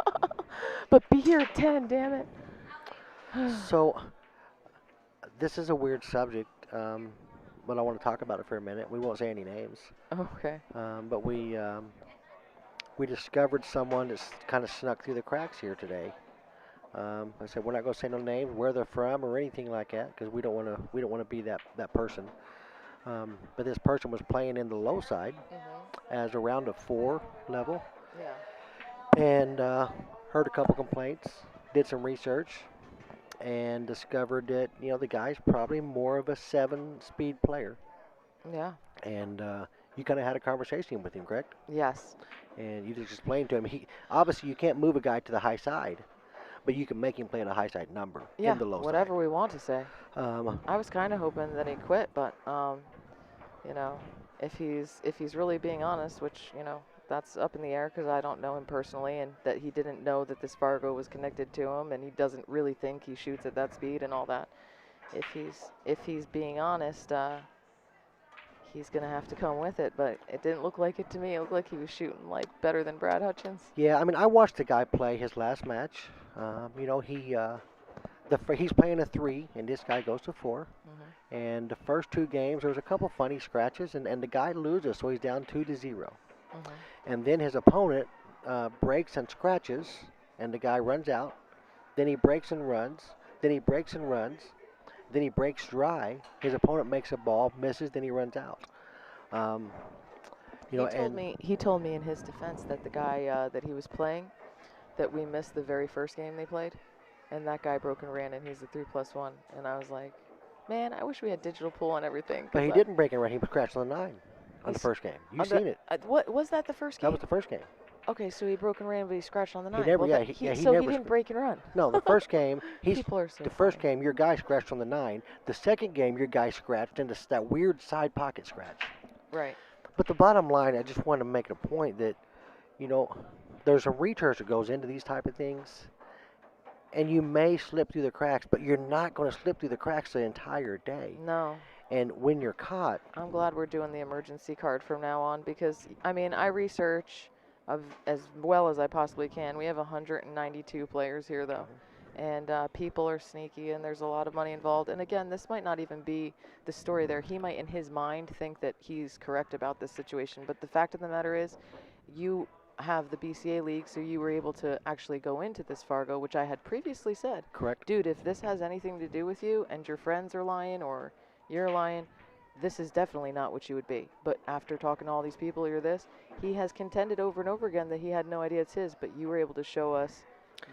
But be here at 10, damn it. So this is a weird subject, but I want to talk about it for a minute. We won't say any names, Okay. but we discovered someone that's kind of snuck through the cracks here today. I said we're not going to say no names, where they're from, or anything like that, because we don't want to be that person. But this person was playing in the low side as a round of 4 level, Yeah. and heard a couple complaints, did some research, and discovered that the guy's probably more of a 7-speed player. Yeah. And you kind of had a conversation with him, correct? Yes. And you just explained to him, obviously you can't move a guy to the high side, but you can make him play in a high side number Yeah. in the low Whatever we want to say. side. I was kind of hoping that he quit, but if he's really being honest, which that's up in the air because I don't know him personally, and that he didn't know that this Fargo was connected to him, and he doesn't really think he shoots at that speed and all that. If he's being honest, he's gonna have to come with it. But it didn't look like it to me. It looked like he was shooting like better than Brad Hutchins. Yeah, I mean, I watched the guy play his last match. He's playing a 3, and this guy goes to 4. And the first 2 games, there was a couple funny scratches, and the guy loses, so he's down 2-0. And then his opponent breaks and scratches, and the guy runs out. Then he breaks and runs. Then he breaks and runs. Then he breaks dry. His opponent makes a ball, misses, then he runs out. He told me in his defense that the guy that he was playing, that we missed the very first game they played, and that guy broke and ran, and he's a 3+1. And I was like, man, I wish we had digital pool and everything. But he didn't break and run. He scratched on the 9 on the first game. You've seen it. What was that? The first game? That was the first game. Okay, so he broke and ran, but he scratched on the 9. He never, Well, yeah, that- he so never he didn't break and run. No, the first game, People are so the first funny. game, your guy scratched on the 9. The second game, your guy scratched into that weird side pocket scratch. Right. But the bottom line, I just want to make a point that, there's a research that goes into these type of things, and you may slip through the cracks, but you're not going to slip through the cracks the entire day. No. And when you're caught, I'm glad we're doing the emergency card from now on because, I mean, I research as well as I possibly can. We have 192 players here, though. And people are sneaky, and there's a lot of money involved. And again, this might not even be the story there. He might, in his mind, think that he's correct about this situation. But the fact of the matter is, you have the BCA league, so you were able to actually go into this Fargo, which I had previously said, correct? dude, if this has anything to do with you and your friends are lying or you're lying, this is definitely not what you would be. But after talking to all these people, you're this. He has contended over and over again that he had no idea it's his, but you were able to show us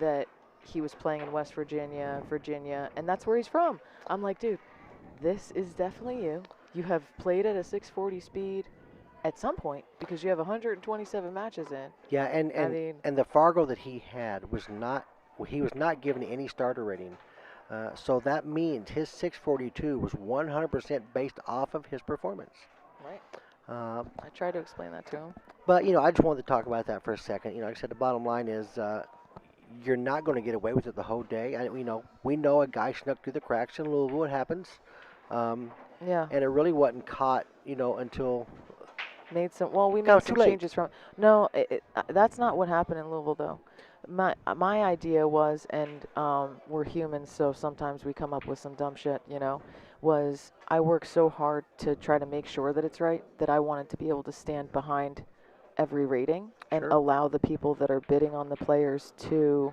that he was playing in West Virginia, and that's where he's from. I'm like, dude, this is definitely you. You have played at a 640 speed at some point because you have 127 matches in. Yeah, and I mean, and the Fargo that he had was not he was not given any starter rating. So that means his 642 was 100% based off of his performance. right. Uh, I tried to explain that to him. but I just wanted to talk about that for a second. Like I said, the bottom line is you're not going to get away with it the whole day. We know a guy snuck through the cracks in Louisville. It happens, um, Yeah. and it really wasn't caught. Until Made some. Well, we Kinda made too some late. changes from. No, that's not what happened in Louisville, though. My idea was, and we're humans, so sometimes we come up with some dumb shit. Was I work so hard to try to make sure that it's right that I wanted to be able to stand behind every rating and Sure. allow the people that are bidding on the players to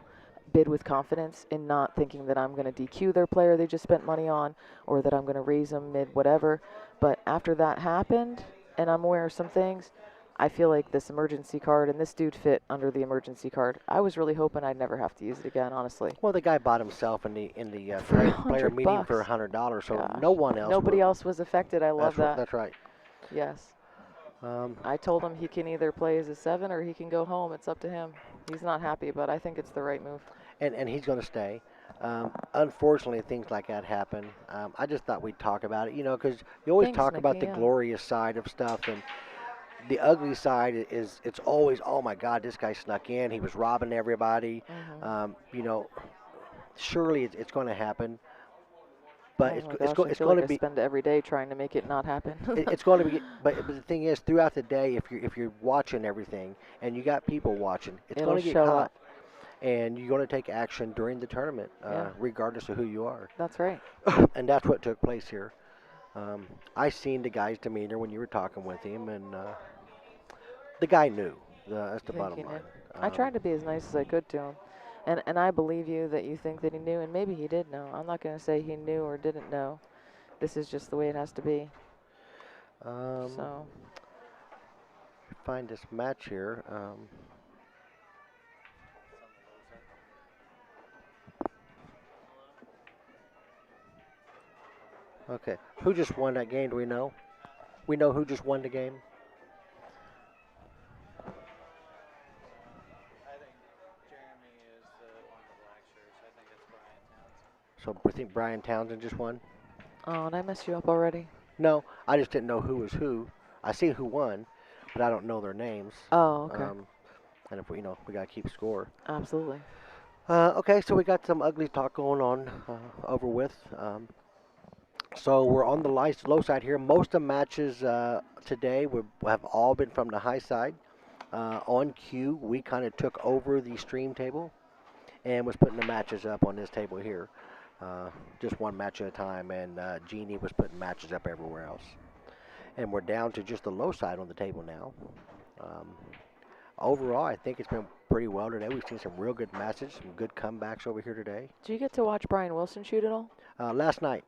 bid with confidence and not thinking that I'm going to DQ their player they just spent money on or that I'm going to raise them mid whatever. But after that happened, and I'm aware of some things, I feel like this emergency card and this dude fit under the emergency card. I was really hoping I'd never have to use it again, honestly. well, the guy bought himself in the For player meeting $100. for $100, so Gosh. no one else. Nobody would. else was affected. I love that. That's right. Yes. Um, I told him he can either play as a 7 or he can go home. It's up to him. He's not happy, but I think it's the right move. and he's going to stay. Unfortunately, things like that happen. I just thought we'd talk about it, because you always Thanks, talk about Mickey, the yeah. glorious side of stuff, and the ugly side is it's always, oh my God, this guy snuck in. He was robbing everybody. Surely it's going to happen, but Oh it's my it's, gosh, go, I it's feel going like to I be. spend every day trying to make it not happen. It's going to be, but the thing is, throughout the day, if you're watching everything and you got people watching, it's It'll going to get show caught, up. and you're going to take action during the tournament, Yeah. regardless of who you are. That's right. And that's what took place here. I seen the guy's demeanor when you were talking with him, and the guy knew. That's the I think bottom he line. knew. I tried to be as nice as I could to him. And I believe you that you think that he knew, and maybe he did know. I'm not going to say he knew or didn't know. This is just the way it has to be. So, Find this match here. Okay, who just won that game? Do we know? We know who just won the game. I think Jeremy is one of the black shirts. I think it's Brian Townsend. So we think Brian Townsend just won. oh, and I messed you up already. No, I just didn't know who was who. I see who won, but I don't know their names. Oh, okay. And if we gotta keep score. Absolutely. Okay, so we got some ugly talk going on over with. So we're on the low side here. Most of the matches today have all been from the high side. On cue, we kind of took over the stream table and was putting the matches up on this table here. Just one match at a time, and Jeannie was putting matches up everywhere else. And we're down to just the low side on the table now. Overall, I think it's been pretty well today. We've seen some real good matches, some good comebacks over here today. Did you get to watch Brian Wilson shoot at all Last night,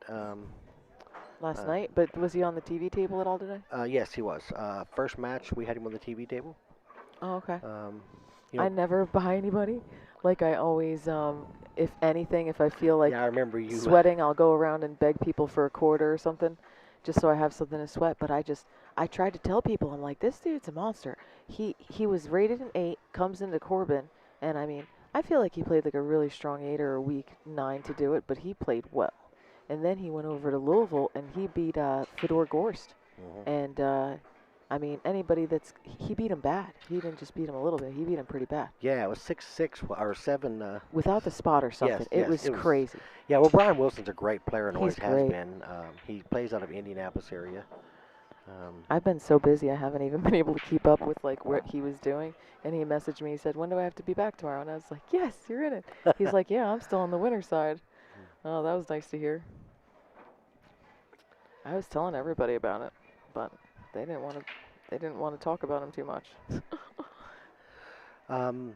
last night? But was he on the TV table at all today? yes, he was. First match, we had him on the TV table. Oh, okay. You know, I never buy anybody. Like I always, if anything, if I feel like yeah, I remember you. sweating, I'll go around and beg people for a quarter or something, just so I have something to sweat. But I tried to tell people, I'm like, this dude's a monster. He was rated an 8, comes into Corbin, and I mean, I feel like he played like a really strong 8 or a weak 9 to do it, but he played well. And then he went over to Louisville and he beat Fedor Gorst. Mhm. And I mean, anybody he beat him bad. He didn't just beat him a little bit. He beat him pretty bad. Yeah, it was 6-6 or 7. Without the spot or something. Yes, It was it was- crazy. Yeah, well, Brian Wilson's a great player and always He's has great. been. He plays out of Indianapolis area. I've been so busy I haven't even been able to keep up with like what he was doing. And he messaged me, he said, when do I have to be back tomorrow? And I was like, yes, you're in it. He's like, yeah, I'm still on the winner side. Oh, that was nice to hear. I was telling everybody about it, but they didn't want to talk about him too much. So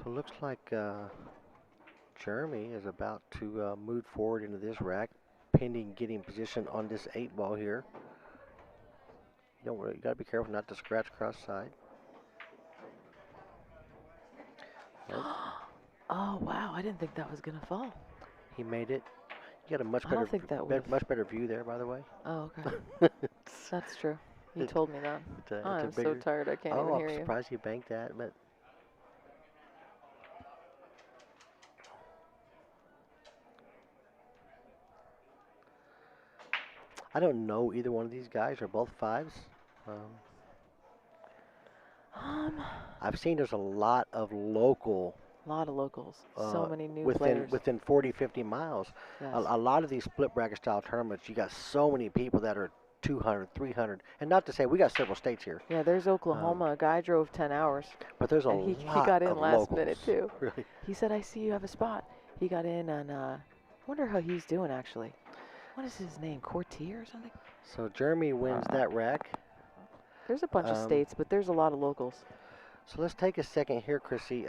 it looks like Jeremy is about to move forward into this rack, pending getting position on this 8 ball here. You got to be careful not to scratch cross side. Nope. Oh, wow, I didn't think that was going to fall. He made it You got a much I better, don't think that would. much better view there, by the way. Oh, okay. it's, That's true. You it- told me that. it's a I'm so bigger. tired I can't Oh, even I'm hear you. surprised you banked that, but I don't know either one of these guys. They're both fives. Um, Um, I've seen there's a lot of local a lot of locals. So many new within players. within 40, 50 miles. Yes. A lot of these split bracket style tournaments, you got so many people that are 200, 300, and not to say we got several states here, Yeah, there's Oklahoma. A guy drove 10 hours. but there's a And he lot got in of last locals. minute, too. Really. He said, I see you have a spot. He got in on, I wonder how he's doing, actually. What is his name? Cortier or something? So Jeremy wins that rack. There's a bunch of states, but there's a lot of locals. So let's take a second here, Chrissy.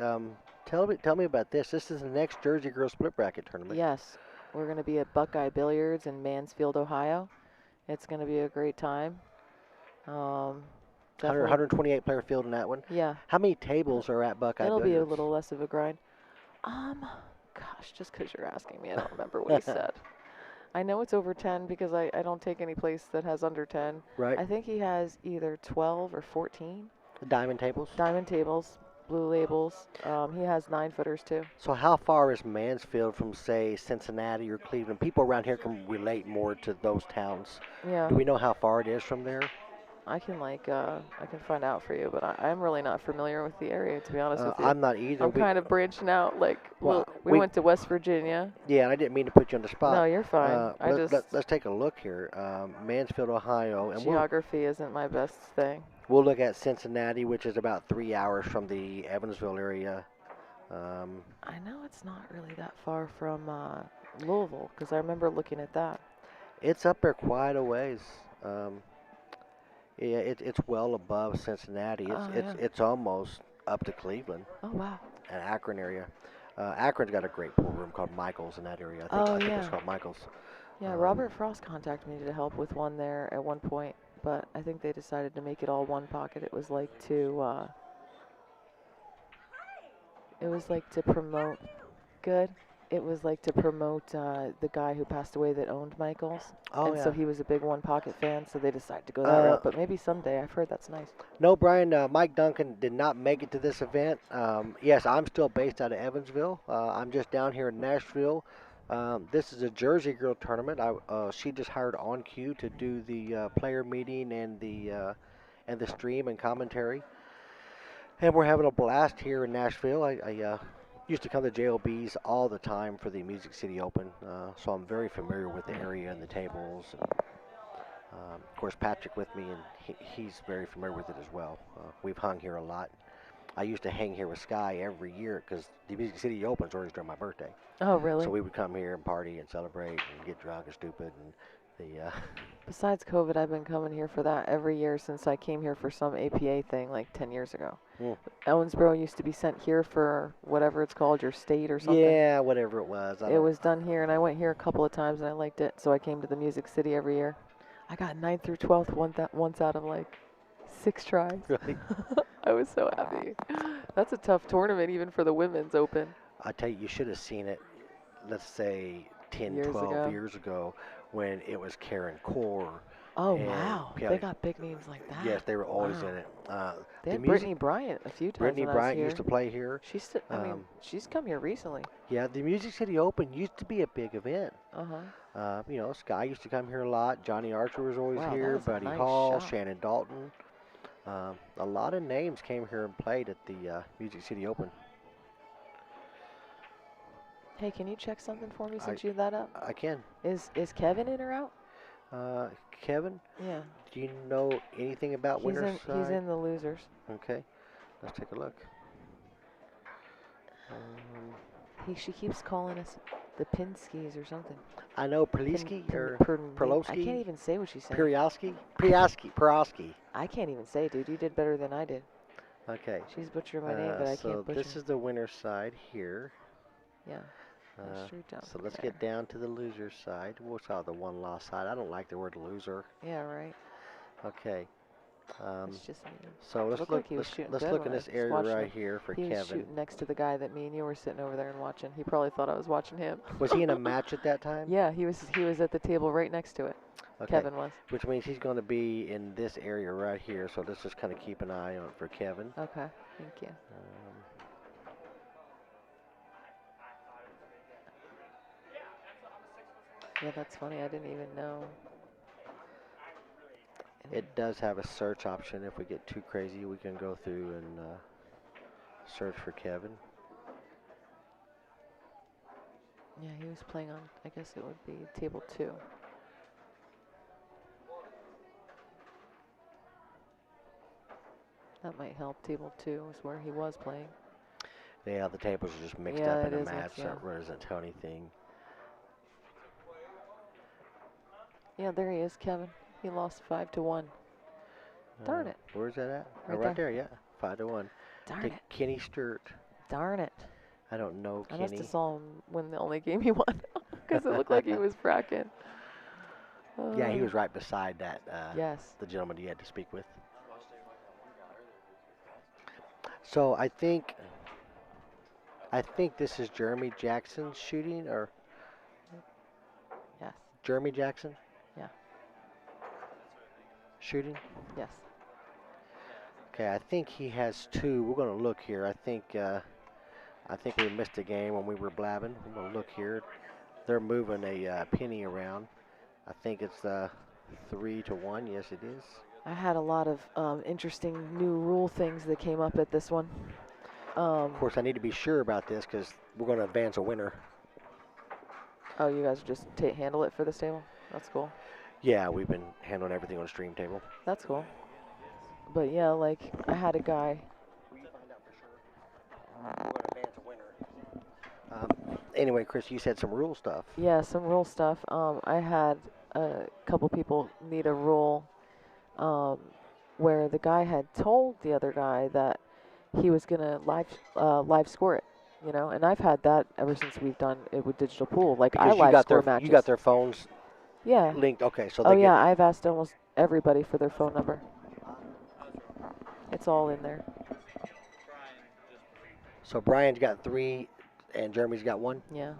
Tell me about this. This is the next Jersey Girls Split Bracket tournament. Yes, we're going to be at Buckeye Billiards in Mansfield, Ohio. It's going to be a great time. 128 player field in that one. Yeah. How many tables are at Buckeye It'll Billiards? be a little less of a grind. Gosh, just because you're asking me, I don't remember what he said. I know it's over 10 because I don't take any place that has under 10. Right. I think he has either 12 or 14. The diamond tables. Diamond tables, blue labels. He has 9-footers too. So how far is Mansfield from, say, Cincinnati or Cleveland? People around here can relate more to those towns. Yeah. Do we know how far it is from there? I can I can find out for you, but I'm really not familiar with the area, to be honest with you. I'm not either. I'm kind of branching out. Like, Well, we went to West Virginia. Yeah, and I didn't mean to put you on the spot. No, you're fine. Let's take a look here. Mansfield, Ohio, and Geography isn't my best thing. we'll look at Cincinnati, which is about 3 hours from the Evansville area. I know it's not really that far from Louisville, because I remember looking at that. It's up there quite a ways. Yeah, it's well above Cincinnati. It's almost up to Cleveland Oh, wow. and Akron area. Akron's got a great pool room called Michael's in that area. I think it's called Michael's. Yeah, Robert Frost contacted me to help with one there at one point, but I think they decided to make it all one pocket. It was like to promote. Good. It was like to promote the guy who passed away that owned Michael's. Oh, and yeah. so he was a big one pocket fan, so they decided to go that route. But maybe someday. I've heard that's nice. No, Brian, Mike Duncan did not make it to this event. Yes, I'm still based out of Evansville. I'm just down here in Nashville. This is a Jersey Girl tournament. She just hired On Cue to do the player meeting and the stream and commentary. And we're having a blast here in Nashville. I used to come to JLB's all the time for the Music City Open, so I'm very familiar with the area and the tables. And, of course, Patrick with me, and he's very familiar with it as well. We've hung here a lot. I used to hang here with Sky every year because the Music City Open's always during my birthday. Oh, really? So we would come here and party and celebrate and get drunk and stupid. And Besides COVID, I've been coming here for that every year since I came here for some APA thing like 10 years ago. Owensboro used to be sent here for whatever it's called, your state or something. Yeah, whatever it was. It was done here, and I went here a couple of times, and I liked it, so I came to the Music City every year. I got 9th through 12th once out of like 6 tries. Really? I was so happy. That's a tough tournament, even for the women's open. I tell you should have seen it, let's say 10, Years 12 ago. years ago when it was Karen Core. Oh, And, wow. yeah, They got big names like that. Yes, they were always Wow. in it. They the had music- Brittany Bryant a few times Brittany when I was Bryant here. used to play here. She's come here recently. Yeah, the Music City Open used to be a big event. Uh-huh. Sky used to come here a lot. Johnny Archer was always Wow, that here. is a Buddy nice Hall, shot. Shannon Dalton. A lot of names came here and played at the Music City Open. Hey, can you check something for me since you have that up? I can. Is Kevin in or out? Kevin, Yeah. do you know anything about He's Winter's he's in the losers. Okay, let's take a look. She keeps calling us the Pinskis or something. I know Perliski or I Perlowski? can't even say what she's saying. Priowski. I can't even say it, dude. You did better than I did. Okay. She's butchering my name, but I So can't butcher. this is the winner's side here. Yeah. Straight down So from let's there. get down to the loser's side. We'll saw the one loss side. I don't like the word loser. Yeah, right. Okay. Um, It's just mean. so let's Looked look. like he was shooting Let's good look when in I this was area watching right him. here for He was Kevin. shooting next to the guy that me and you were sitting over there and watching. He probably thought I was watching him. Was he in a match at that time? Yeah, he was at the table right next to it. Okay. Kevin was. Which means he's going to be in this area right here. So let's just kind of keep an eye on it for Kevin. Okay, thank you. Yeah, that's funny. I didn't even know. It does have a search option. If we get too crazy, we can go through and search for Kevin. Yeah, he was playing on, I guess it would be table 2. That might help. Table 2 is where he was playing. Yeah, the tables are just mixed Yeah, up it in a is match, mixed, so yeah. it doesn't tell anything. Yeah, there he is, Kevin. He lost 5-1. Darn it. Where's that at? Right Right there, yeah. 5-1. Darn To it. Kenny Sturt. Darn it. I don't know I must Kenny. have saw him win the only game he won because it looked like he was fracking. Yeah, he was right beside that. Yes. The gentleman you had to speak with. So I think this is Jeremy Jackson's shooting, or Yes. Jeremy Jackson? Yeah. Shooting? Yes. Okay, I think he has 2. We're going to look here. I think we missed a game when we were blabbing. We're going to look here. They're moving a penny around. I think it's 3-1. Yes, it is. I had a lot of interesting new rule things that came up at this one. Of course, I need to be sure about this because we're going to advance a winner. Oh, you guys just handle it for this table? That's cool. Yeah, we've been handling everything on the stream table. That's cool. But yeah, like I had a guy. Will you find out for sure? We're going to advance a winner. Anyway, Chris, you said some rule stuff. Yeah, some rule stuff. I had a couple people need a rule where the guy had told the other guy that he was gonna live score it, you know. And I've had that ever since we've done it with digital pool. Like Because I live score matches. you got their phones Yeah. linked. Okay, so Oh they yeah, I've asked almost everybody for their phone number. It's all in there. So Brian's got 3, and Jeremy's got 1. Yeah.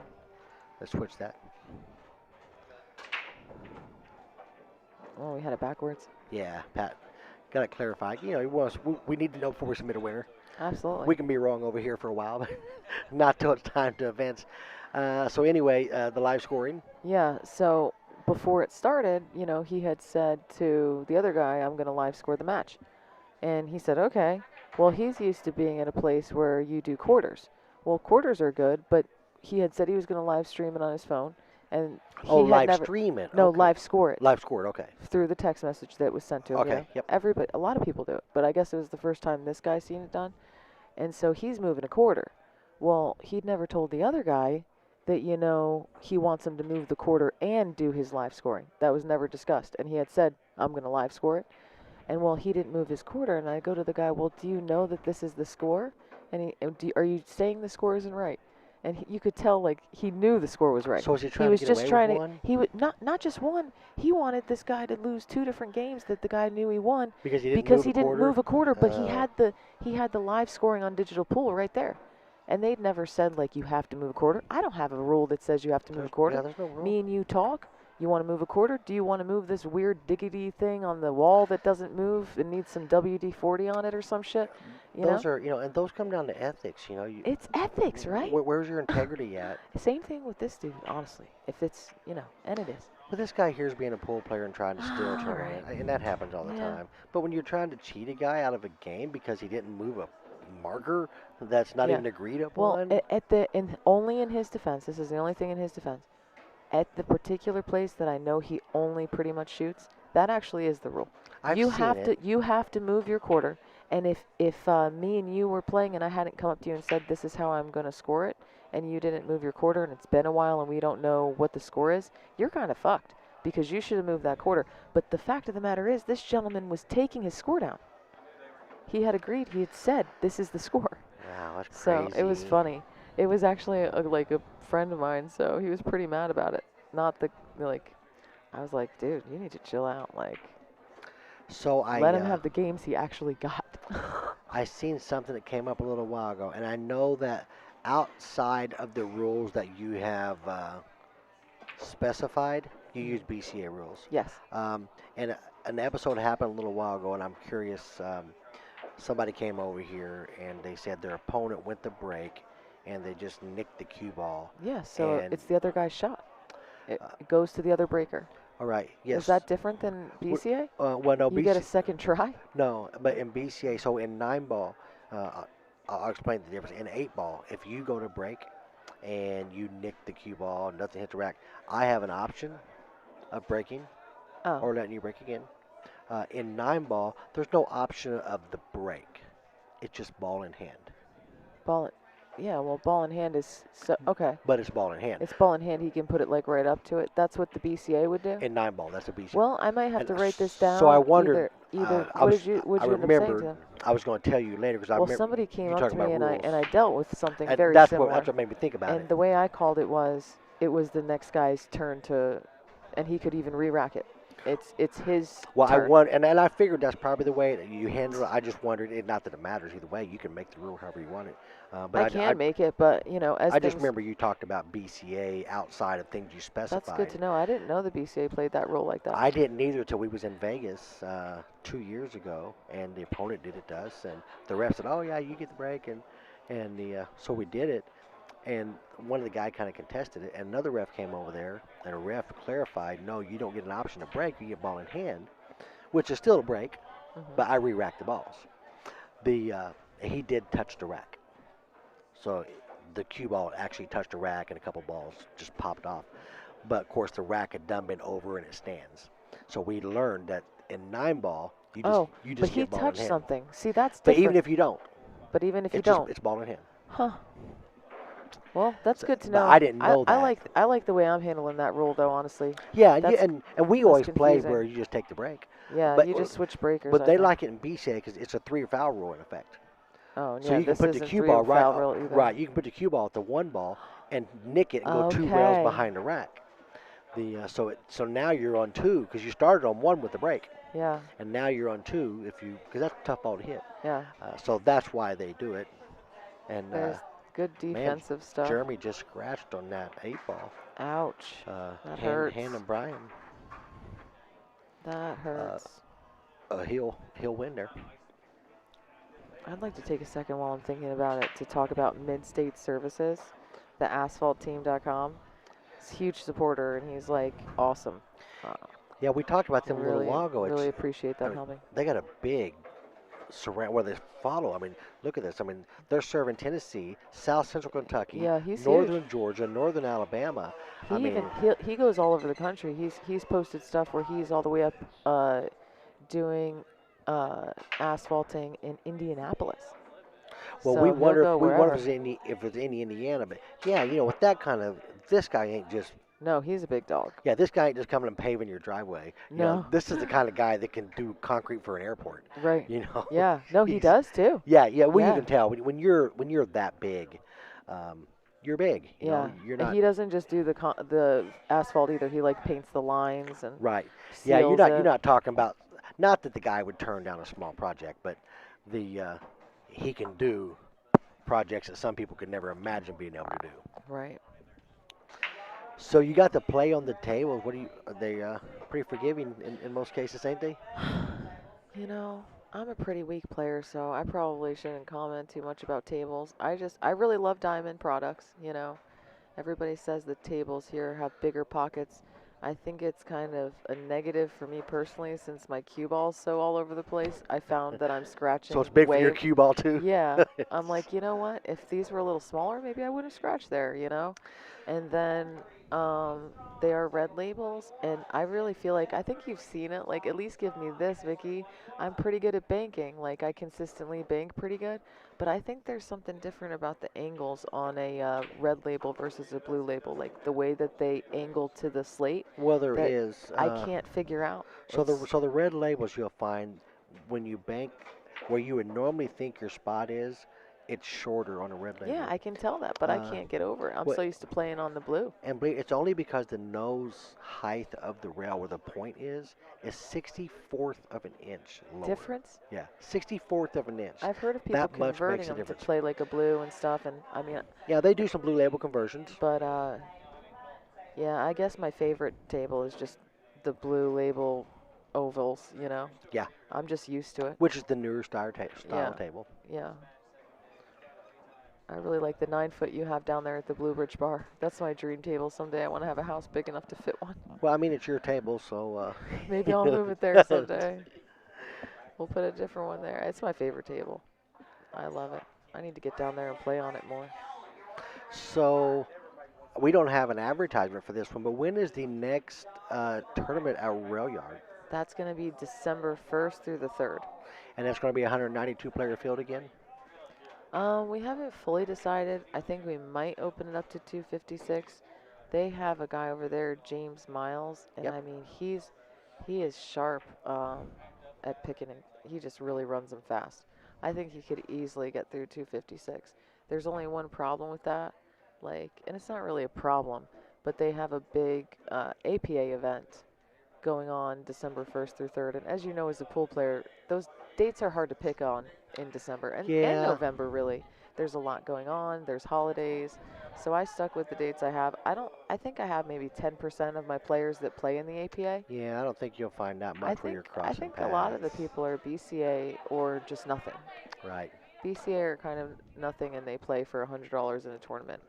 Let's switch that. Oh, we had it backwards. Yeah, Pat. Got to clarify. You know, we need to know before we submit a winner. Absolutely. We can be wrong over here for a while, but not till it's time to advance. So anyway, the live scoring. Yeah, so before it started, you know, he had said to the other guy, I'm going to live score the match. And he said, okay. Well, he's used to being at a place where you do quarters. Well, quarters are good, but he had said he was going to live stream it on his phone. And he had live stream it. No, okay. live score it. Live score it, okay. Through the text message that was sent to him. Okay, You know? yep. A lot of people do it, but I guess it was the first time this guy's seen it done. And so he's moving a quarter. Well, he'd never told the other guy that, you know, he wants him to move the quarter and do his live scoring. That was never discussed. And he had said, I'm going to live score it. And, well, he didn't move his quarter. And I go to the guy, well, do you know that this is the score? And are you saying the score isn't right? And you could tell, like, he knew the score was right. So was he trying was to get just away trying with to, one? He would not just one. He wanted this guy to lose 2 different games that the guy knew he won Because he didn't because move he a didn't quarter? move a quarter. But Oh. he had the live scoring on digital pool right there, and they'd never said like you have to move a quarter. I don't have a rule that says you have to move a quarter. Yeah, there's no rule. Me and you talk. You want to move a quarter? Do you want to move this weird diggity thing on the wall that doesn't move and needs some WD-40 on it or some shit? You Those know? are, and those come down to ethics, It's ethics, right? Where's your integrity at? Same thing with this dude, honestly. If it's, and it is. But this guy here's being a pool player and trying to steal a All tournament, right. and that happens all the Yeah. time. But when you're trying to cheat a guy out of a game because he didn't move a marker that's not Yeah. even agreed Well, upon. only in his defense, this is the only thing in his defense. At the particular place that I know he only pretty much shoots, that actually is the rule. I've you seen have it. you have to move your quarter. And if me and you were playing and I hadn't come up to you and said this is how I'm going to score it, and you didn't move your quarter and it's been a while and we don't know what the score is, you're kind of fucked because you should have moved that quarter. But the fact of the matter is, this gentleman was taking his score down. He had agreed. He had said this is the score. Wow, that's So crazy. it was funny. It was actually like a friend of mine, so he was pretty mad about it. Not the, like, I was like, dude, you need to chill out. Like, So Let him have the games he actually got. I seen something that came up a little while ago, and I know that outside of the rules that you have specified, you use BCA rules. Yes. And an episode happened a little while ago, and I'm curious. Somebody came over here and they said their opponent went to break, and they just nicked the cue ball. Yeah, so And, it's the other guy's shot. It Uh, goes to the other breaker. All right. Yes. Is that different than BCA? Well, no. You get a second try? No, but in BCA, so in 9 ball, I'll explain the difference. In 8 ball, if you go to break and you nick the cue ball, nothing hit the rack, I have an option of breaking Oh. or letting you break again. In 9 ball, there's no option of the break. It's just ball in hand. Ball. Yeah, well, ball in hand is so okay. But it's ball in hand. It's ball in hand. He can put it like right up to it. That's what the BCA would do. In 9 ball, that's a BCA. Well, I might have And to write this down. So I wondered. Either I what was, did you what I did you end up saying to remembered. him? I was going to tell you later because I Well, remember. somebody came you up talking to me about and I rules. dealt with something And very that's similar. what made me think about And it. the way I called it was the next guy's turn to, and he could even re-rack it. It's his Well, turn. and I figured that's probably the way that you handle it. I just wondered, not that it matters either way. You can make the rule however you want it. But I can make it, but as I things, just remember you talked about BCA outside of things you specified. that's good to know. I didn't know the BCA played that rule like that. I didn't either until we was in Vegas 2 years ago, and the opponent did it to us, and the ref said, "Oh yeah, you get the break," and so we did it, and one of the guy kind of contested it, and another ref came over there, and a ref clarified, "No, you don't get an option to break. You get ball in hand, which is still a break, but I re-racked the balls." He did touch the rack, so the cue ball actually touched the rack, and a couple balls just popped off. But of course, the rack had done been over, and it stands. So we learned that in 9 ball, you but just he get ball in touched hand. something. See, that's But different. even if you don't, But even if you it's just, don't, it's ball in hand. huh? Well, that's good to but know. I didn't know I that. I like the way I'm handling that rule, though. Honestly, Yeah, That's- and we that's always play confusing. where you just take the break. yeah, But- you just switch breakers. But I they think. like it in BCA because it's a 3 foul rule in effect. Oh, yeah, So you can this put the isn't cue three ball foul right, rule either. right. You can put the cue ball at the 1 ball and nick it and go 2 Okay. rails behind the rack. So now you're on 2 because you started on 1 with the break, Yeah, and now you're on 2 because that's a tough ball to hit. yeah. So that's why they do it. And There's good defensive stuff. Jeremy just scratched on that 8 ball. Ouch. That hurts. Hand and Brian. That hurts. He'll win there. I'd like to take a second while I'm thinking about it to talk about Mid-State Services, the asphaltteam.com. He's a huge supporter, and he's like awesome. Yeah, we talked about them a really, little while ago. really appreciate them mean, helping. They got a big surround where they follow. I mean, look at this. I mean, they're serving Tennessee, South Central Kentucky, Yeah, he's Northern huge. Georgia, Northern Alabama. He I mean, he goes all over the country. He's posted stuff where he's all the way up doing asphalting in Indianapolis. well, So we he'll wonder go if wherever. there's any Indiana, but yeah, with that kind of this guy ain't just. No, he's a big dog. Yeah, this guy ain't just coming and paving your driveway. No. This is the kind of guy that can do concrete for an airport. Right. Yeah. No, he He's- does too. Yeah. Well, Yeah. you can tell when you're that big, you're big. You know, Yeah. you're And not. he doesn't just do the asphalt either. He like paints the lines and Right. Yeah, seals you're it. not talking about. Not that the guy would turn down a small project, but he can do projects that some people could never imagine being able to do. Right. So you got the play on the table. What are they pretty forgiving in most cases, ain't they? I'm a pretty weak player, so I probably shouldn't comment too much about tables. I really love diamond products, Everybody says the tables here have bigger pockets. I think it's kind of a negative for me personally since my cue ball's so all over the place. I found that I'm scratching So it's big for your way- cue ball too. Yeah. I'm like, you know what? If these were a little smaller, maybe I wouldn't scratch there, And then they are red labels, and I really feel like, I think you've seen it, like at least give me this, Vicky. I'm pretty good at banking. Like I consistently bank pretty good, but I think there's something different about the angles on a red label versus a blue label, like the way that they angle to the slate. Well, there that is. I can't figure out. So It's- the red labels you'll find when you bank where you would normally think your spot is, it's shorter on a red label. Yeah, I can tell that, but I Uh, can't get over it. I'm what- so used to playing on the blue. And it's only because the nose height of the rail where the point is 64th of an inch lower. Difference? Yeah, 64th of an inch. I've heard of people That much converting makes a them to difference. play like a blue and stuff, and I mean, Yeah, they do some blue label conversions. but yeah, I guess my favorite table is just the blue label ovals. You know. Yeah. I'm just used to it. Which is the newer style Yeah. table. Yeah. I really like the 9-foot you have down there at the Blue Ridge Bar. That's my dream table someday. I want to have a house big enough to fit one. Well, I mean, it's your table, so. Maybe I'll move it there someday. We'll put a different one there. It's my favorite table. I love it. I need to get down there and play on it more. So, we don't have an advertisement for this one, but when is the next tournament at Rail Yard? That's going to be December 1st through the 3rd. And that's going to be a 192 player field again? We haven't fully decided. I think we might open it up to 256. They have a guy over there, James Miles, and Yep. I mean he is sharp at picking and he just really runs them fast. I think he could easily get through 256. There's only one problem with that, and it's not really a problem, but they have a big APA event going on December 1st through 3rd, and as you know, as a pool player, those dates are hard to pick on in December and Yeah. November. Really, there's a lot going on. There's holidays, so I stuck with the dates I have. I think I have maybe 10% of my players that play in the APA. Yeah, I don't think you'll find that much where you're crossing I think paths. a lot of the people are BCA or just nothing. Right. BCA are kind of nothing, and they play for $100 in a tournament.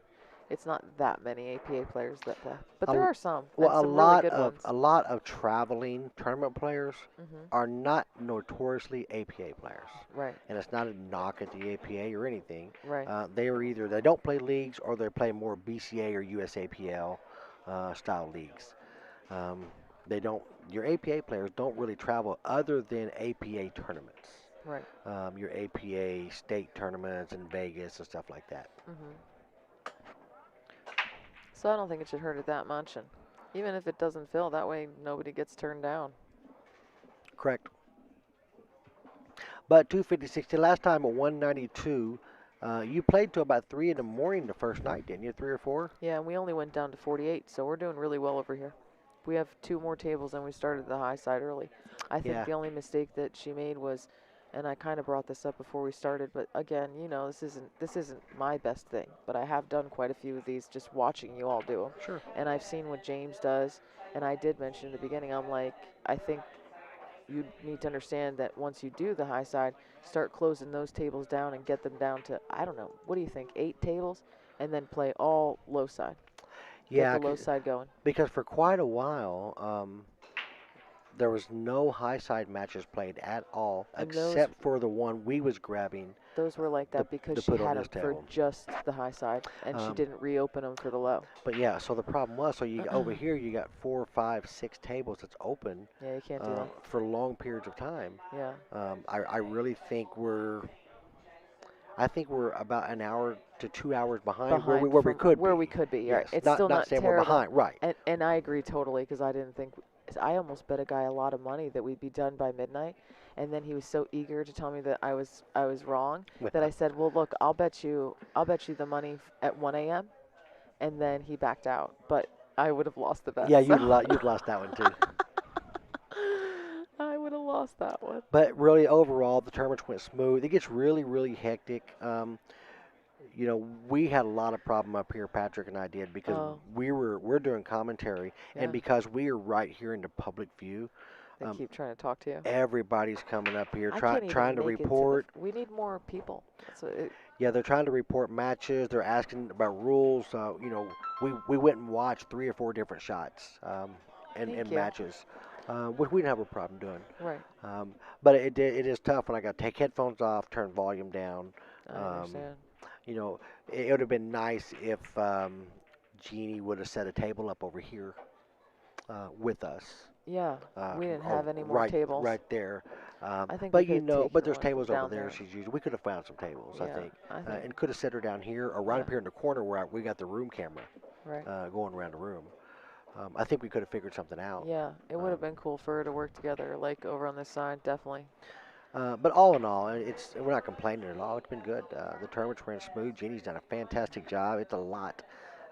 It's not that many APA players that play, but there are some. Well, and a some lot really good of ones. a lot of traveling tournament players Mhm. are not notoriously APA players, Right, and it's not a knock at the APA or anything. right. They are either they don't play leagues or they play more BCA or USAPL style leagues. They don't. Your APA players don't really travel other than APA tournaments. Right. Your APA state tournaments in Vegas and stuff like that. Mhm. So I don't think it should hurt it that much, and even if it doesn't fill, that way nobody gets turned down. Correct. But 256. The last time at 192, you played till about 3 in the morning the first night, didn't you? 3 or 4? Yeah, and we only went down to 48, so we're doing really well over here. We have 2 more tables, and we started the high side early. I think Yeah. the only mistake that she made was, and I kind of brought this up before we started, but again, you know, this isn't my best thing, but I have done quite a few of these just watching you all do them. Sure. And I've seen what James does, and I did mention in the beginning, I'm like, I think you need to understand that once you do the high side, start closing those tables down and get them down to, I don't know, what do you think, 8 tables? And then play all low side. Yeah, Get the low side going. because for quite a while, there was no high side matches played at all, And those- except for the one we was grabbing. Those were like that to because she put on had this them for table. just the high side, and she didn't reopen them for the low. But yeah, so the problem was, so you over here you got 4, 5, 6 tables that's open Yeah, you can't do that. for long periods of time. Yeah. I really think I think we're about an hour to 2 hours behind, where we from could where be. we could be. Yes. Right. It's not, still not saying terrible. we're behind, right? And I agree totally because I didn't think. I almost bet a guy a lot of money that we'd be done by midnight, and then he was so eager to tell me that I was wrong that I said, well, look, I'll bet you the money at 1 a.m. And then he backed out, but I would have lost the bet. Yeah, so. you'd lost that one too. I would have lost that one. But really, overall, the tournaments went smooth. It gets really, really hectic. You know, we had a lot of problem up here, Patrick and I did, because Oh. we're doing commentary, Yeah. and because we are right here in the public view, They keep trying to talk to you. everybody's coming up here I can't even trying to make it report. we need more people. That's what Yeah, they're trying to report matches. They're asking about rules. You know, we went and watched 3 or 4 different shots in Thank you. matches, which we didn't have a problem doing. right. But it is tough when I got to take headphones off, turn volume down. I understand. You know, it would have been nice if Jeannie would have set a table up over here with us. Yeah, we didn't have any more right, tables. right there. I think But we you could've know, taken but there's one from tables over down there. there. She's using. We could have found some tables, I Yeah, think, I think. and could have set her down here or right up Yeah. here in the corner where we got the room camera Right. going around the room. I think we could have figured something out. Yeah, it would have been cool for her to work together, like over on this side, definitely. But all in all, we're not complaining at all. It's been good. The tournaments ran smooth. Jeannie's done a fantastic job. It's a lot,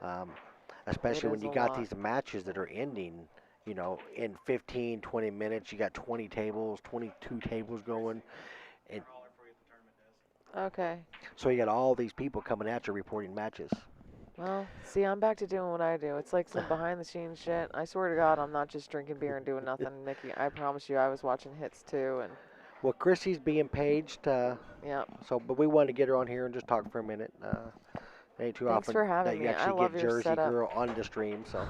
um, It especially when is a you got lot. these matches that are ending, in 15, 20 minutes. You got 20 tables, 22 tables going, and Okay. so you got all these people coming at you reporting matches. Well, see, I'm back to doing what I do. It's like some behind the scenes shit. I swear to God, I'm not just drinking beer and doing nothing, Nikki. I promise you, I was watching hits too, and Well, Chrissy's being paged, yeah. but we wanted to get her on here and just talk for a minute. It ain't too Thanks often for that having you me. I actually love get your Jersey setup. Girl on the stream, so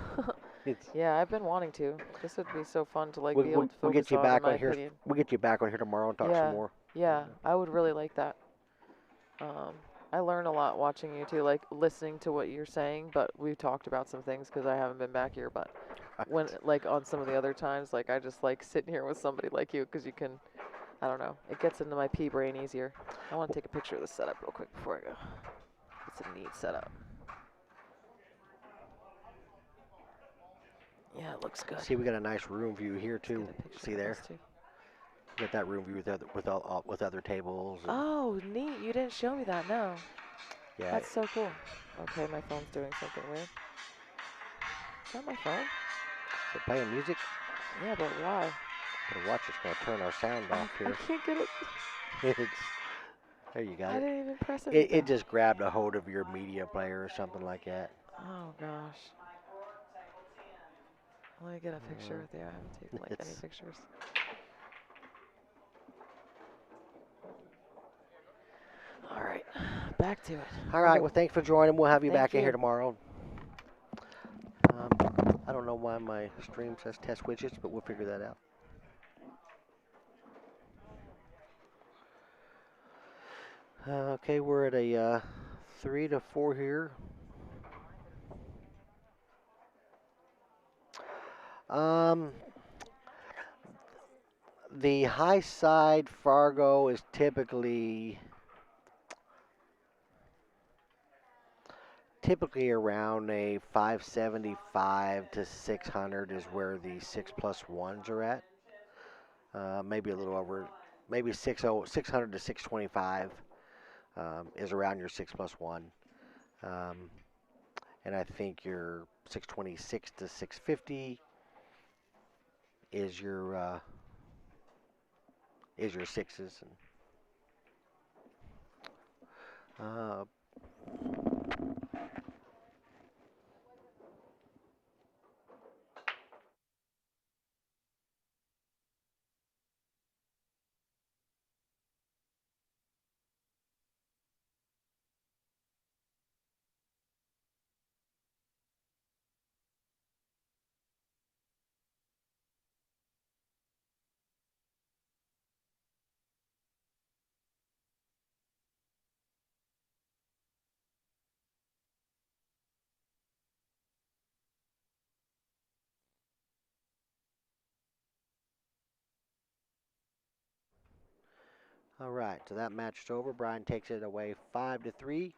it's. Yeah, I've been wanting to. This would be so fun to like We'll, be able we'll, to we'll get focus you on, in back my on here. opinion. We'll get you back on here tomorrow and talk some Yeah, more. yeah, I would really like that. Um, I learn a lot watching you too, like listening to what you're saying. But we've talked about some things because I haven't been back here. But when like on some of the other times, like I just like sitting here with somebody like you because you can. I don't know. It gets into my pea brain easier. I want to take a picture of the setup real quick before I go. It's a neat setup. Yeah, it looks good. See, we got a nice room view here Let's too. get a picture See of there? this, too. Got that room view with other tables. And, Oh, neat. You didn't show me that, no. yeah. That's so cool. Okay, my phone's doing something weird. Is that my phone? Is it playing music? Yeah, but why? Better watch, it's gonna turn our sound off I here. can't get it. It's, there you got I it. didn't even press It anything. just grabbed a hold of your media player or something like that. Oh, gosh. Let me get a picture with you. I haven't taken, like, any It's- pictures. All right, back to it. All right. Well, thanks for joining. We'll have you Thank back in here you. tomorrow. I don't know why my stream says test widgets, but we'll figure that out. Okay, we're at a 3 to 4 here. Um, the high side Fargo is typically around a 575 to 600 is where the 6+1s are at. Maybe a little over, maybe 600 to 625 is around your 6+1. And I think your 626 to 650 is your sixes. And, all right, so that match is over. Brian takes it away 5-3.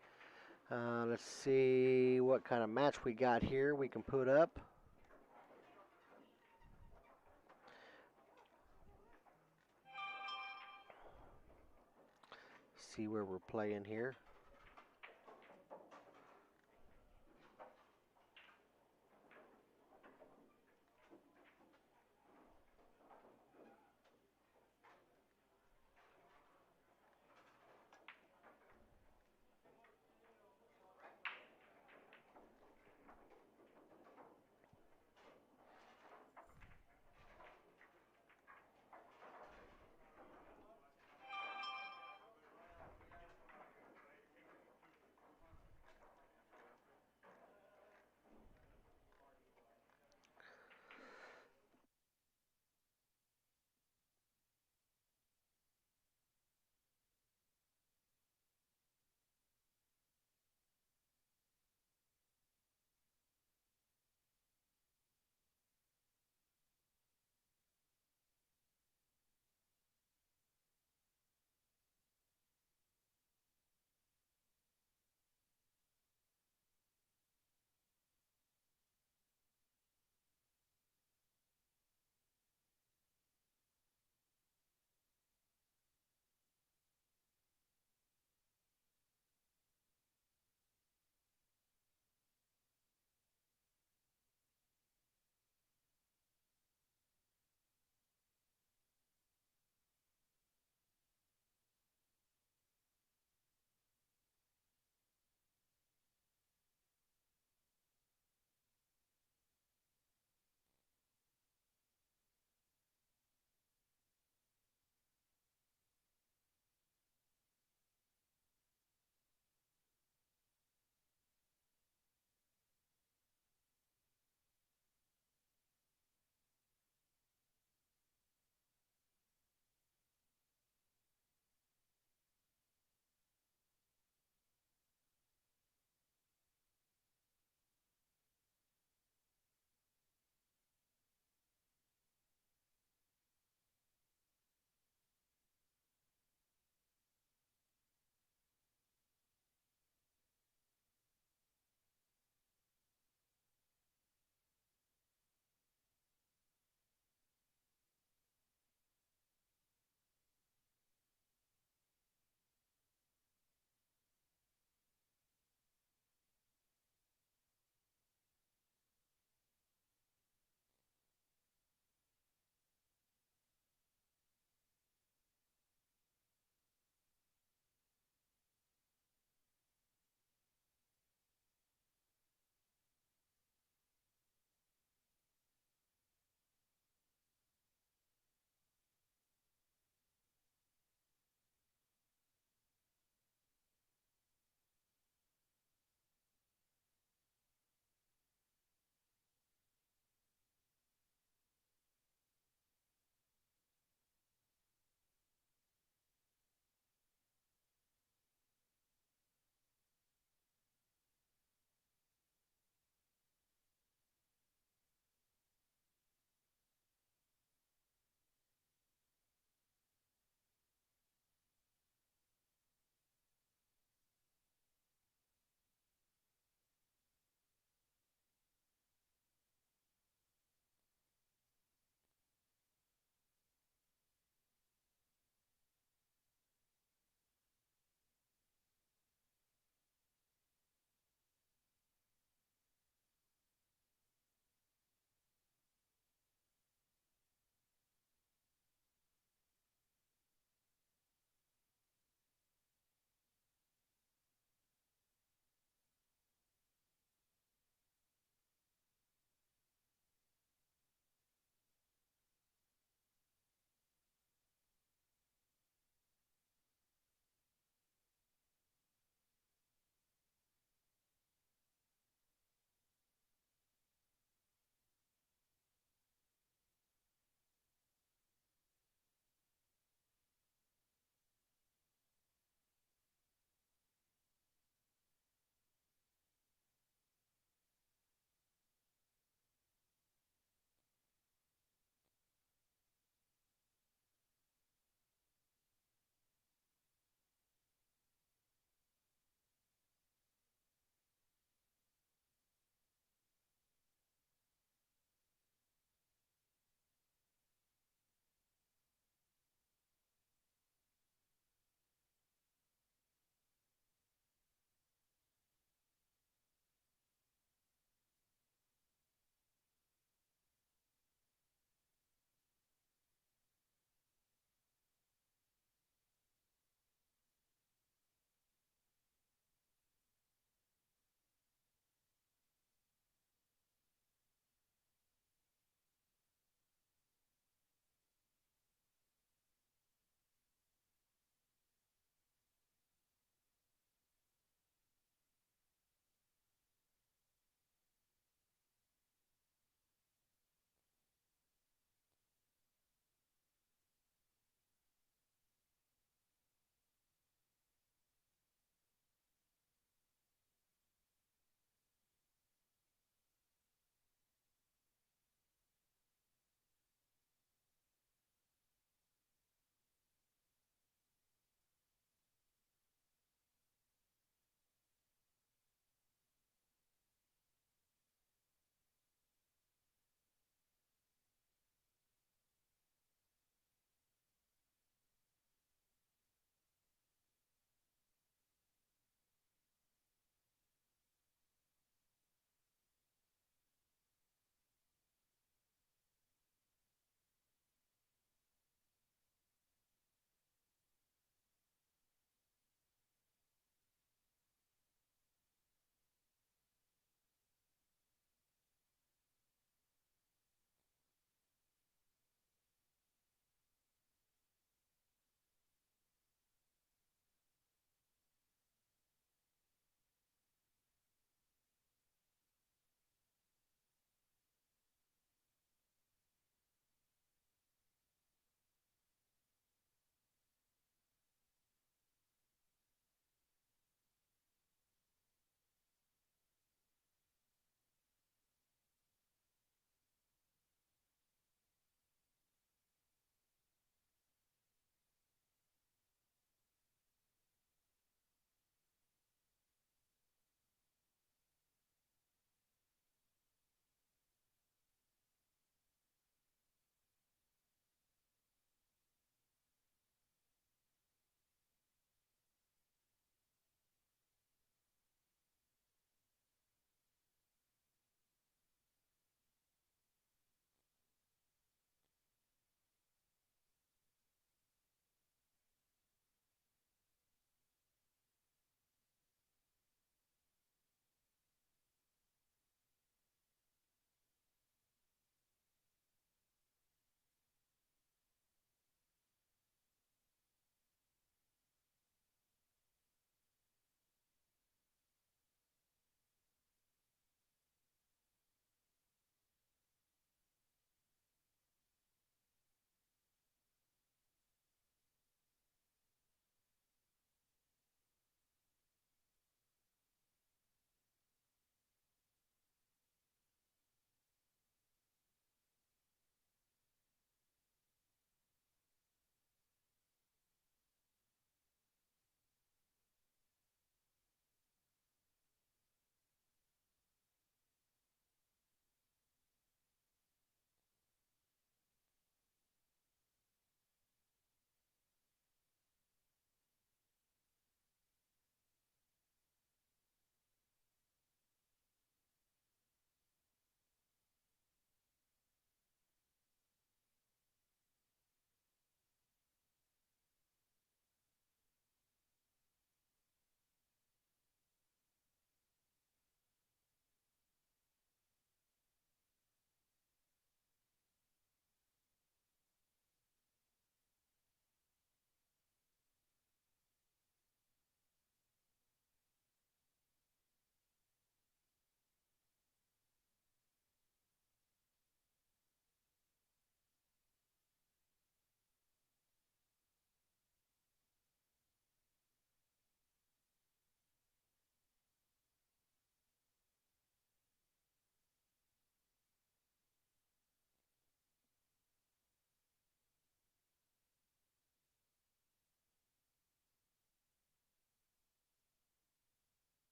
Let's see what kind of match we got here we can put up. See where we're playing here.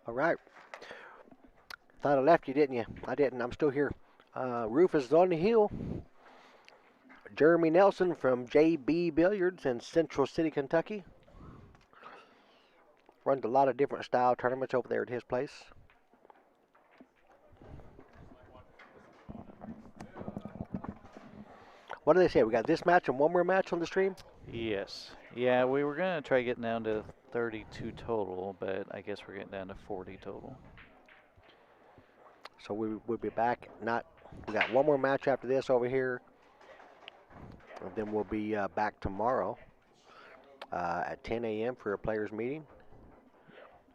All right. Thought I left you, didn't you? I didn't. I'm still here. Rufus is on the hill. Jeremy Nelson from JB Billiards in Central City, Kentucky. Runs a lot of different style tournaments over there at his place. What do they say? We got this match and one more match on the stream? Yes. Yeah, we were going to try getting down to 32 total, but I guess we're getting down to 40 total. So we'll be back. We got one more match after this over here. And then we'll be back tomorrow at 10 a.m. for a players meeting.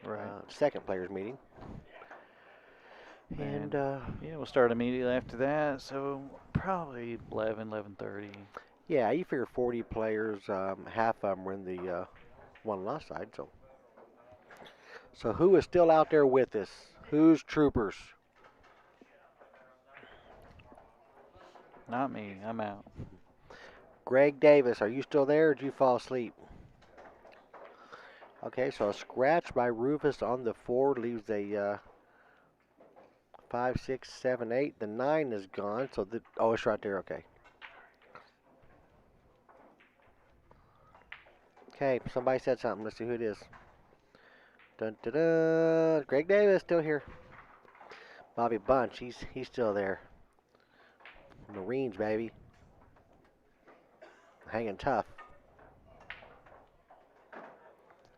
Right. Second players meeting. And yeah, we'll start immediately after that. So probably 11:30. yeah, you figure 40 players. Half of them were in the one loss side. So who is still out there with us? Who's troopers? Not me. I'm out. Greg Davis, are you still there or did you fall asleep? Okay, so a scratch by Rufus on the 4 leaves a 5, 6, 7, 8. The 9 is gone, so it's right there, okay. Okay, somebody said something. Let's see who it is. Dun, dun, dun. Greg Davis still here. Bobby Bunch, he's still there. Marines, baby. Hanging tough.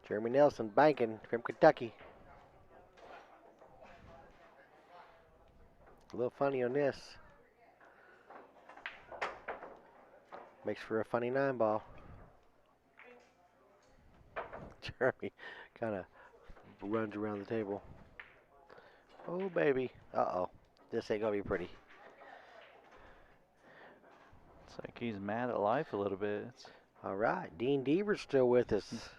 Jeremy Nelson banking from Kentucky. A little funny on this. Makes for a funny 9-ball. Jeremy kind of runs around the table. Oh, baby. Uh-oh. This ain't going to be pretty. It's like he's mad at life a little bit. All right. Dean Deaver's still with us.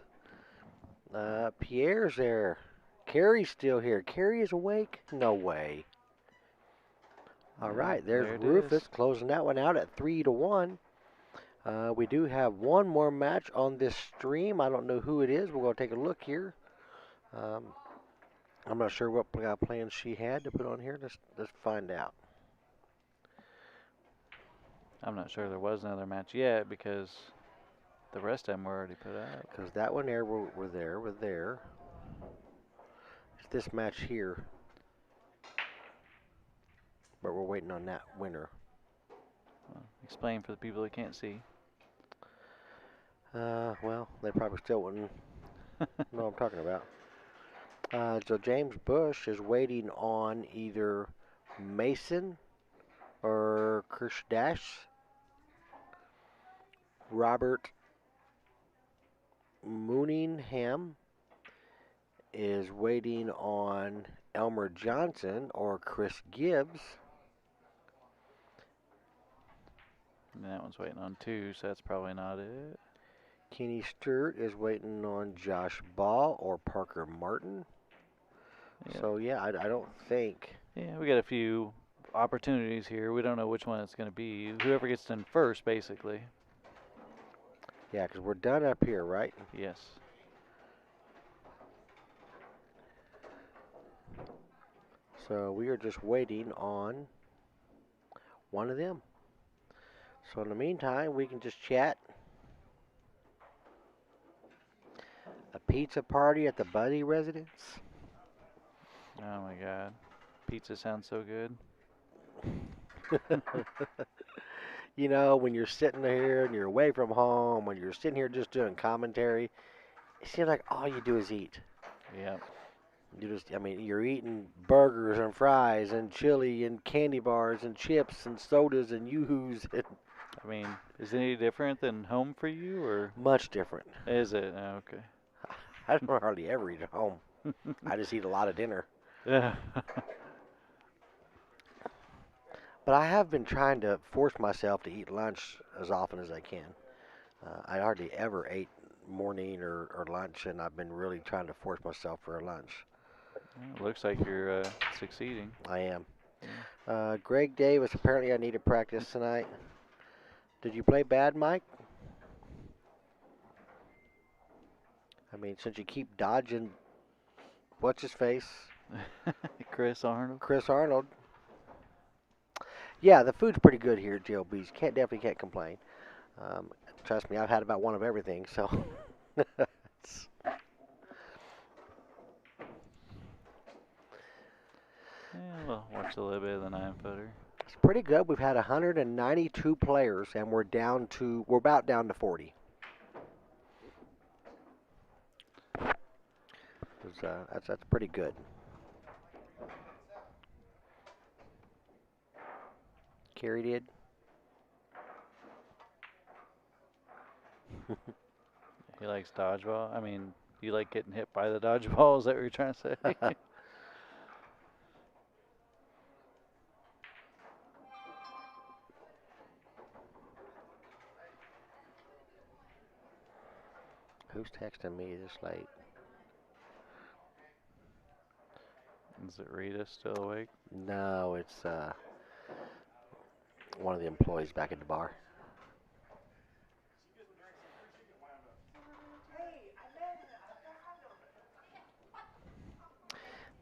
Pierre's there. Carrie's still here. Carrie is awake? No way. All right. There's Rufus closing that one out at 3-1. We do have one more match on this stream. I don't know who it is. We're going to take a look here. I'm not sure what plans she had to put on here. Let's find out. I'm not sure there was another match yet because the rest of them were already put out. Because that one there, we're there. It's this match here. But we're waiting on that winner. Well, explain for the people that can't see. Well, they probably still wouldn't know what I'm talking about. So James Bush is waiting on either Mason or Kirschdash. Robert Mooningham is waiting on Elmer Johnson or Chris Gibbs. And that one's waiting on 2, so that's probably not it. Kenny Sturt is waiting on Josh Ball or Parker Martin. Yeah. So, yeah, I don't think. Yeah, we got a few opportunities here. We don't know which one it's going to be. Whoever gets in first, basically. Yeah, because we're done up here, right? Yes. So we are just waiting on one of them. So in the meantime, we can just chat. A pizza party at the Buddy residence. Oh my God. Pizza sounds so good. You know, when you're sitting here and you're away from home, when you're sitting here just doing commentary, it seems like all you do is eat. Yep. You're eating burgers and fries and chili and candy bars and chips and sodas and yoo-hoos. I mean, is it any different than home for you, or? Much different. Is it? Oh, okay. I don't hardly ever eat at home. I just eat a lot of dinner. Yeah. But I have been trying to force myself to eat lunch as often as I can. I hardly ever ate morning or lunch, and I've been really trying to force myself for a lunch. It looks like you're succeeding. I am. Yeah. Greg Davis, apparently I need to practice tonight. Did you play bad, Mike? I mean, since you keep dodging what's his face? Chris Arnold. Chris Arnold. Yeah, the food's pretty good here at JLB's. Definitely can't complain. Um, Trust me, I've had about one of everything, so. It's- Yeah, we'll watch a little bit of the 9-footer. It's pretty good. We've had 192 players, and we're about down to 40. That's pretty good. Carrie did. He likes dodgeball. I mean, you like getting hit by the dodgeball? Is that what you're trying to say? Who's texting me this late? Is it Rita still awake? No, it's one of the employees back at the bar.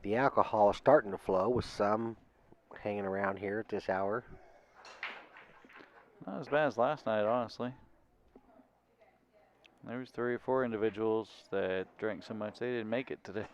The alcohol is starting to flow with some hanging around here at this hour. Not as bad as last night, honestly. There was 3 or 4 individuals that drank so much they didn't make it today.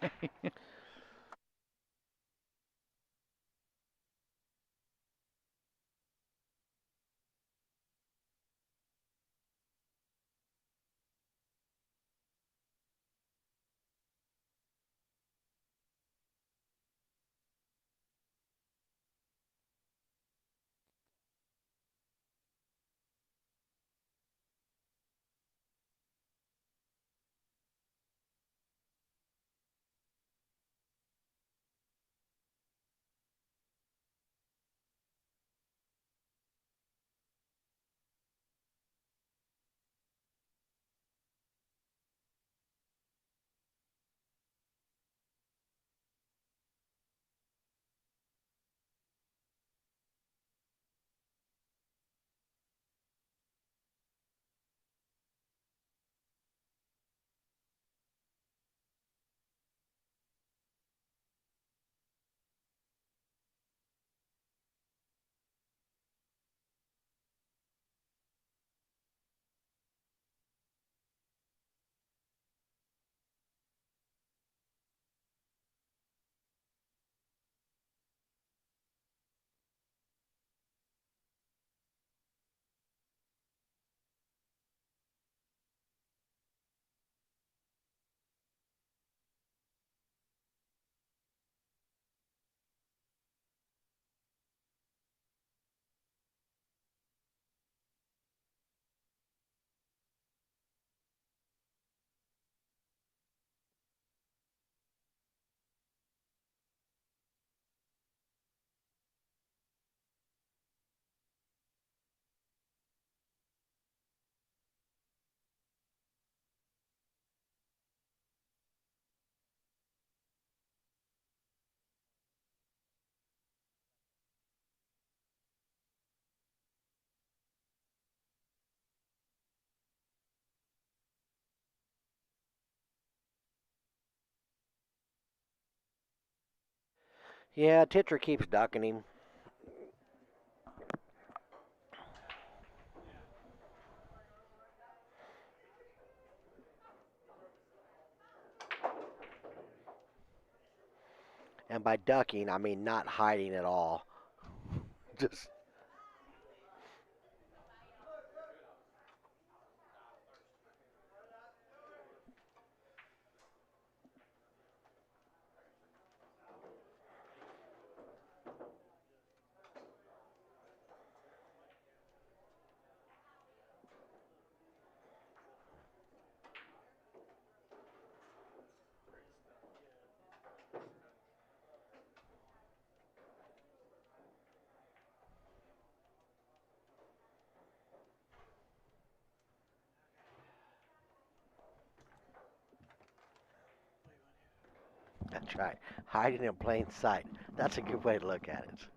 Yeah, Titcher keeps ducking him. And by ducking, I mean not hiding at all. Just that's right. Hiding in plain sight. That's a good way to look at it.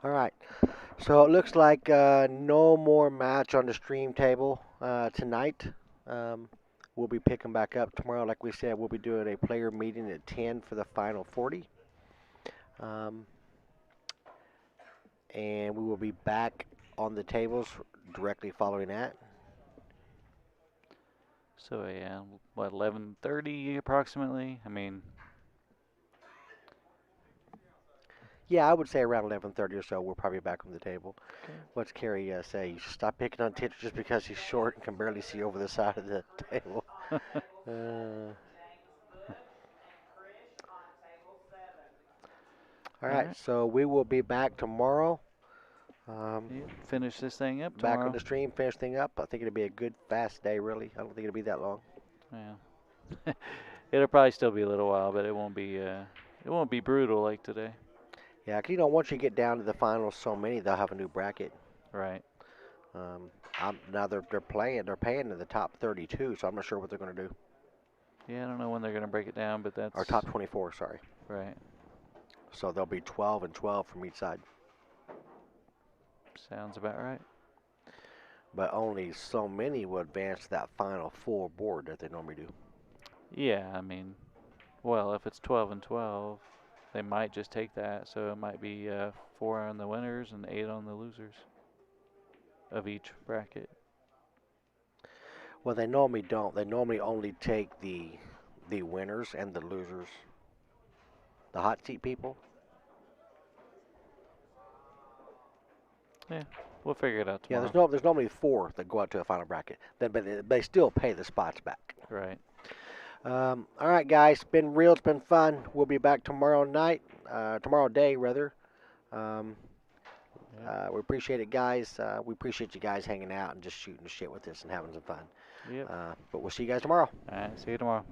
All right. So it looks like no more match on the stream table tonight. Um, we'll be picking back up tomorrow. Like we said, we'll be doing a player meeting at 10 for the final 40. Um, and we will be back on the tables directly following that. So yeah, what 11:30 approximately? I mean, Yeah, I would say around 11:30 or so, we're probably back on the table. okay. What's Kerry say? You should stop picking on Titcher just because he's short and can barely see over the side of the table. Uh, all All right, right. so we will be back tomorrow. Yep. Finish this thing up Back tomorrow. on the stream, finish thing up. I think it'll be a good, fast day, really. I don't think it'll be that long. Yeah. It'll probably still be a little while, but it won't be brutal like today. Yeah, 'cause, once you get down to the finals, so many, they'll have a new bracket. Right. Um, now they're paying in the top 32, so I'm not sure what they're going to do. Yeah, I don't know when they're gonna break it down, but Or that's top 24, sorry. right. So there'll be 12 and 12 from each side. Sounds about right. But only so many will advance to that final full board that they normally do. Yeah, I mean, well, if it's 12 and 12, they might just take that. So it might be 4 on the winners and 8 on the losers of each bracket. Well, they normally don't. They normally only take the winners and the losers, the hot seat people. Yeah, we'll figure it out Yeah, tomorrow. there's normally 4 that go out to a final bracket. But they still pay the spots back. Right. All right, guys, it's been real. It's been fun. We'll be back tomorrow night, tomorrow day rather. Um, Yep. we appreciate it, guys. We appreciate you guys hanging out and just shooting the shit with us and having some fun. Yep. But we'll see you guys tomorrow. All right. See you tomorrow.